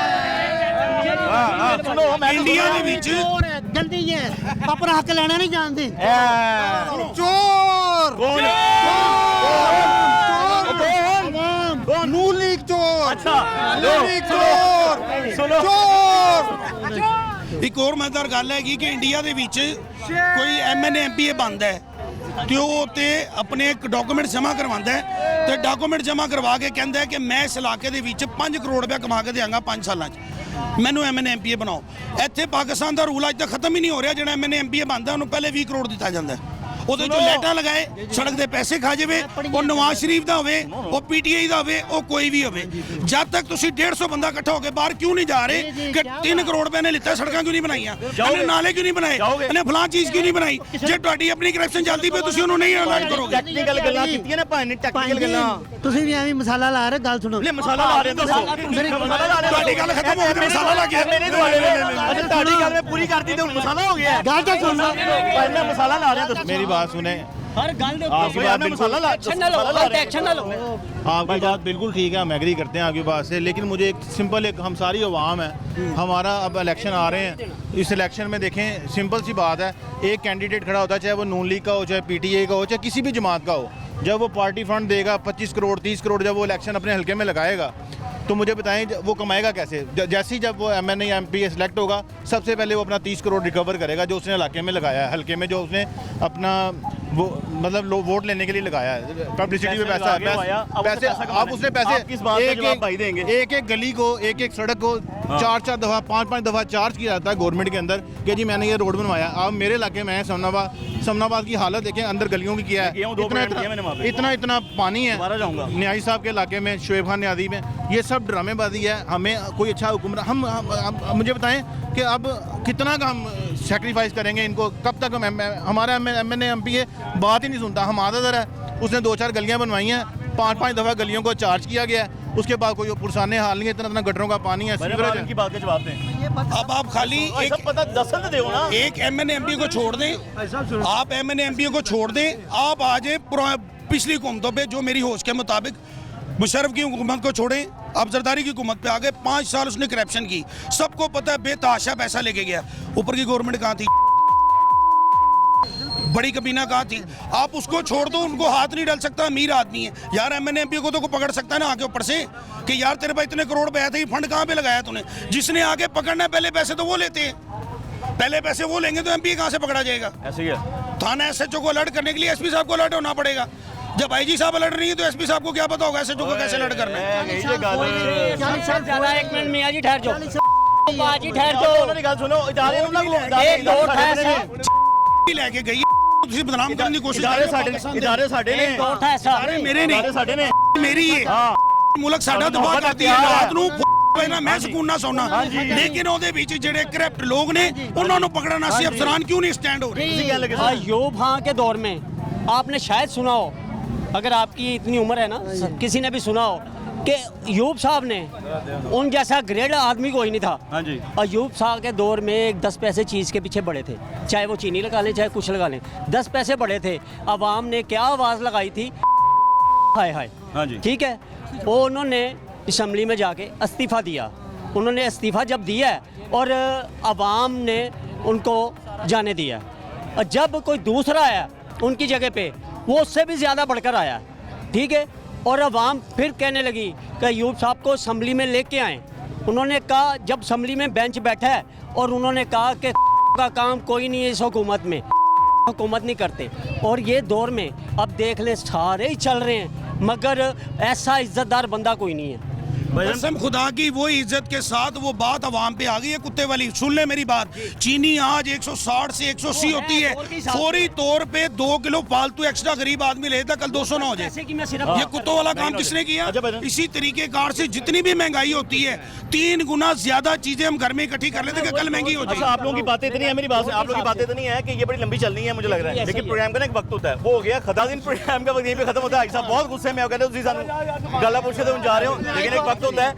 ਇੰਡੀਆ ਦੇ ਵਿੱਚ ਜਲਦੀ ਹੈ ਆਪਣਾ ਹੱਕ ਲੈਣਾ ਨਹੀਂ ਜਾਣਦੇ ਚੋਰ ਨੂਨ ਲੀਗ ਚੋਰ ਨੂਨ ਲੀਗ ਚੋਰ ਇੱਕ ਹੋਰ ਮਜ਼ੇਦਾਰ ਗੱਲ ਹੈਗੀ ਕਿ ਇੰਡੀਆ ਦੇ ਵਿੱਚ ਕੋਈ ਐਮਐਨਏ ਐਮਪੀਏ ਬਣਦਾ ਹੈ ਤੇ ਉਹ ਤੇ ਆਪਣੇ ਇੱਕ ਡਾਕੂਮੈਂਟ ਜਮ੍ਹਾਂ ਕਰਵਾਉਂਦਾ ਹੈ ਤੇ ਡਾਕੂਮੈਂਟ ਜਮ੍ਹਾਂ ਕਰਵਾ ਕੇ ਕਹਿੰਦਾ ਹੈ ਕਿ ਮੈਂ ਇਸ ਇਲਾਕੇ ਦੇ ਵਿੱਚ 5 ਕਰੋੜ ਰੁਪਏ ਕਮਾ ਕੇ ਦਿਆਂਗਾ 5 ਸਾਲਾਂ 'ਚ, ਮੈਨੂੰ ਐਮਐਨਏ ਐਮਪੀਏ ਬਣਾਓ। ਇੱਥੇ ਪਾਕਿਸਤਾਨ ਦਾ ਰੂਲ ਅੱਜ ਤੱਕ ਖਤਮ ਹੀ ਨਹੀਂ ਹੋ ਰਿਹਾ। ਜਿਹੜਾ ਐਮਐਨਏ ਐਮਪੀਏ ਬਣਦਾ ਉਹਨੂੰ ਪਹਿਲੇ 20 ਕਰੋੜ ਦਿੱਤਾ ਜਾਂਦਾ ਹੈ, ਉਹਦੇ ਚੋਂ ਲਾਈਟਾਂ ਲਗਾਏ, ਸੜਕ ਦੇ ਪੈਸੇ ਖਾ ਜਾਵੇ, ਉਹ ਨਵਾਜ਼ ਸ਼ਰੀਫ ਦਾ ਹੋਵੇ, ਉਹ ਪੀਟੀਆਈ ਦਾ ਹੋਵੇ, ਉਹ ਕੋਈ ਵੀ ਹੋਵੇ। ਜਦ ਤੱਕ ਤੁਸੀਂ 150 ਬੰਦਾ ਇਕੱਠਾ ਹੋ ਕੇ ਬਾਹਰ ਕਿਉਂ ਨਹੀਂ ਜਾ ਰਹੇ ਕਿ 3 ਕਰੋੜ ਰੁਪਏ ਨੇ ਲਿੱਤਾ, ਸੜਕਾਂ ਕਿਉਂ ਨਹੀਂ ਬਣਾਈਆਂ, ਇਹਨੇ ਨਾਲੇ ਕਿਉਂ ਨਹੀਂ ਬਣਾਏ, ਇਹਨੇ ਫਲਾਂ ਚੀਜ਼ ਕਿਉਂ ਨਹੀਂ ਬਣਾਈ? ਜੇ ਤੁਹਾਡੀ ਆਪਣੀ ਕਰਪਸ਼ਨ ਚੱਲਦੀ ਪਈ ਤੁਸੀਂ ਉਹਨੂੰ ਨਹੀਂ ਅਲਾਟ ਕਰੋਗੇ। ਟੈਕਨੀਕਲ ਗੱਲਾਂ ਕੀਤੀਆਂ ਨੇ ਭਾਈ ਨੇ, ਟੈਕਨੀਕਲ ਗੱਲਾਂ। ਤੁਸੀਂ ਵੀ ਐਵੇਂ ਮਸਾਲਾ ਲਾ ਰਹੇ, ਗੱਲ ਸੁਣੋ। ਲੈ ਮਸਾਲਾ ਲਾ ਰਹੇ ਦੱਸੋ, ਮਸਾਲਾ ਲਾ ਰਹੇ। ਤੁਹਾਡੀ ਗੱਲ ਖਤਮ ਹੋ ਗਈ, ਮਸਾਲਾ ਲੱਗ ਗਿਆ। ਮੇਰੇ ਦੁਆਲੇ ਅੱਛਾ ਤੁਹਾਡੀ ਗੱਲ ਮੈਂ ਪੂਰੀ ਕਰਤੀ ਤੇ ਹੁਣ ਮਸਾਲਾ ਹੋ ਗਿਆ। ਗੱਲ ਤਾਂ ਸੁਣ ਲਓ। ਭਾਈ ਮੈਂ ਮਸਾਲਾ ਲਾ ਰਿਹਾ ਦੱਸੋ। मेरी बात सुने, हर गल दे आपकी बात एक्शन ना लो, एक्शन ना लो। आपकी बात बिल्कुल ठीक है, हम एग्री करते हैं आपकी बात से, लेकिन मुझे एक सिंपल, एक हम सारी अवाम है, हमारा अब इलेक्शन आ रहे हैं, इस इलेक्शन में देखें सिंपल सी बात है, एक कैंडिडेट खड़ा होता है, चाहे वो नून लीग का हो, चाहे पीटीआई का हो, चाहे किसी भी जमात का हो, जब वो पार्टी फंड देगा 25 करोड़ 30 करोड़, जब वो इलेक्शन अपने हल्के में लगाएगा तो मुझे बताएं वो कमाएगा कैसे? जैसे ही जब वो एमएनए एमपी सेलेक्ट होगा, सबसे पहले वो अपना 30 करोड़ रिकवर करेगा जो उसने इलाके में लगाया है, हल्के में जो उसने अपना वो मतलब वोट लेने के लिए लगाया है, पब्लिसिटी में पैसा पैसे आप उसने पैसे एक एक गली को, एक एक सड़क को 4-4 दफ़ा 5-5 दफ़ा चार्ज किया जाता है गवर्नमेंट के अंदर कि जी मैंने ये रोड बनवाया। अब मेरे इलाके में है समनाबाद की हालत देखें, अंदर गलियों की क्या है, इतना पानी है। न्याजी साहब के इलाके में, शोएब खान न्याजी में, ये सब ड्रामेबाजी है। हमें कोई अच्छा हुक्मरान हम मुझे बताएं कि अब कितना का हम सेक्रीफाइस करेंगे इनको, कब तक हम हमारा एमएनए एमपी है बात ही नहीं सुनता। हम आदर है, उसने 2-4 गलियां बनवाई हैं, 5-5 दफ़ा गलियों को चार्ज किया गया है, उसके बाद कोई पुरसाने हाल नहीं है, इतना गटरों का पानी है, सीवरेज की बात का जवाब दें। अब आप खाली एक पता दसन दे ना, एक एमएनए एमपी को छोड़ दें, आप एमएनए एमपी को छोड़ दें, आप आज पिछली हुकूमतों पे जो मेरी होश के मुताबिक मुशर्रफ की हुकूमत को छोड़ें, अब जरदारी की हुकूमत पे आ गए। 5 साल उसने करप्शन की, सबको पता है, बेतहाशा पैसा लेके गया। ऊपर की गवर्नमेंट कहाँ थी, बड़ी कबीना कहाँ थी? आप उसको छोड़ दो, उनको हाथ नहीं डाल सकता, अमीर आदमी है यार। एमएनए एमपी को तो पकड़ सकता है ना आगे ऊपर से कि यार तेरे पास इतने करोड़ पे आए थे, फंड कहाँ पे लगाया तूने? जिसने आगे पकड़ना है पहले पैसे तो वो लेते हैं, पहले पैसे वो लेंगे तो एमपी कहाँ से पकड़ा जाएगा? ऐसे ही है। थाना एसएचओ को अलर्ट करने के लिए एसपी साहब को अलर्ट होना पड़ेगा। जब आईजी साहब अलर्ट नहीं है तो एसपी साहब को क्या पता होगा एसएचओ को कैसे अलर्ट करना है? एक मिनट मियां जी ठहर जाओ, बाजी ठहर जाओ, सुनो इदारे एक दो ठहर लेके गई ਤੁਸੀਂ ਬਦਨਾਮ ਕਰਨ ਦੀ ਕੋਸ਼ਿਸ਼ ਇਦਾਰੇ ਸਾਡੇ ਨੇ, ਇਦਾਰੇ ਮੇਰੇ ਨੇ, ਸਾਡੇ ਨੇ, ਮੇਰੀ ਹੈ। ਮੁਲਕ ਸਾਡਾ ਦਬਾਅ ਕਰਦੀ ਹੈ, ਰਾਤ ਨੂੰ ਪਹਿਲਾਂ ਮੈਂ ਸਕੂਨ ਨਾ ਸੌਣਾ, ਲੇਕਿਨ ਉਹਦੇ ਵਿੱਚ ਜਿਹੜੇ ਕਰਪਟ ਲੋਕ ਨੇ ਉਹਨਾਂ ਨੂੰ ਪਕੜਨ ਵਾਸਤੇ ਅਫਸਰਾਨ क्यों नहीं स्टैंड हो रहे? अयूब खान के दौर में आपने शायद सुना हो, अगर आपकी इतनी उम्र है ना, किसी ने भी सुना हो कि अयूब साहब ने उन जैसा ग्रेड आदमी कोई नहीं था। हाँ जी। अयूब साहब के दौर में 10 पैसे चीज़ के पीछे बड़े थे, चाहे वो चीनी लगा लें चाहे कुछ लगा लें, 10 पैसे बड़े थे। अवाम ने क्या आवाज़ लगाई थी, हाय हाय। हाँ जी। ठीक है, वो उन्होंने असम्बली में जाके इस्तीफ़ा दिया। उन्होंने इस्तीफ़ा जब दिया और अवाम ने उनको जाने दिया, और जब कोई दूसरा आया उनकी जगह पे, वो उससे भी ज़्यादा बढ़कर आया। ठीक है, और अवाम फिर कहने लगी कि अयूब साहब को असम्बली में लेके आएँ। उन्होंने कहा, जब असम्बली में बेंच बैठा है और उन्होंने कहा कि का काम कोई नहीं है इस हुकूमत में, हुकूमत नहीं करते। और ये दौर में अब देख ले सारे ही चल रहे हैं, मगर ऐसा इज्जतदार बंदा कोई नहीं है। कसम खुदा की वो इज्जत के साथ वो बात अवाम पे आ गई है कुत्ते वाली। सुन ले मेरी बात, चीनी आज 160 से 180 होती है, फौरी तौर पे 2 किलो फालतू एक्स्ट्रा गरीब आदमी लेता, कल 200 ना हो जाए। ये कुत्तों वाला काम किसने किया? इसी तरीके कार से जितनी भी महंगाई होती है 3 गुना ज्यादा चीजें हम घर में इकट्ठी कर लेते हैं, कल महंगी हो अच्छा, आप लोगों की बातें इतनी है, मेरी बात आप लोगों की बातें इतनी है कि ये बड़ी लंबी चलनी है मुझे लग रहा है, लेकिन प्रोग्राम का ना एक वक्त होता है, वो हो गया खता दिन प्रोग्राम का वक्त यहीं पे खत्म होता है। बहुत गुस्से में हो गए थे गला पूछे थे जा रहे हो, लेकिन एक वक्त होता है,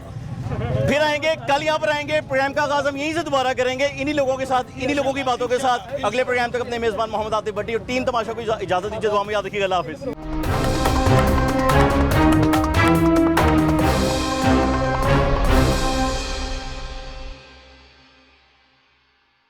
फिर आएंगे कल यहाँ पर आएंगे। प्रोग्राम का आगाज हम यहीं से दोबारा करेंगे इन्हीं लोगों के साथ, इन्हीं लोगों की बातों के साथ। अगले प्रोग्राम तक अपने मेजबान मोहम्मद आतिफ भट्टी और टीम तमाशा को इजाजत दीजिए। दुआ में याद रखिएगा। अल्लाह हाफिज़।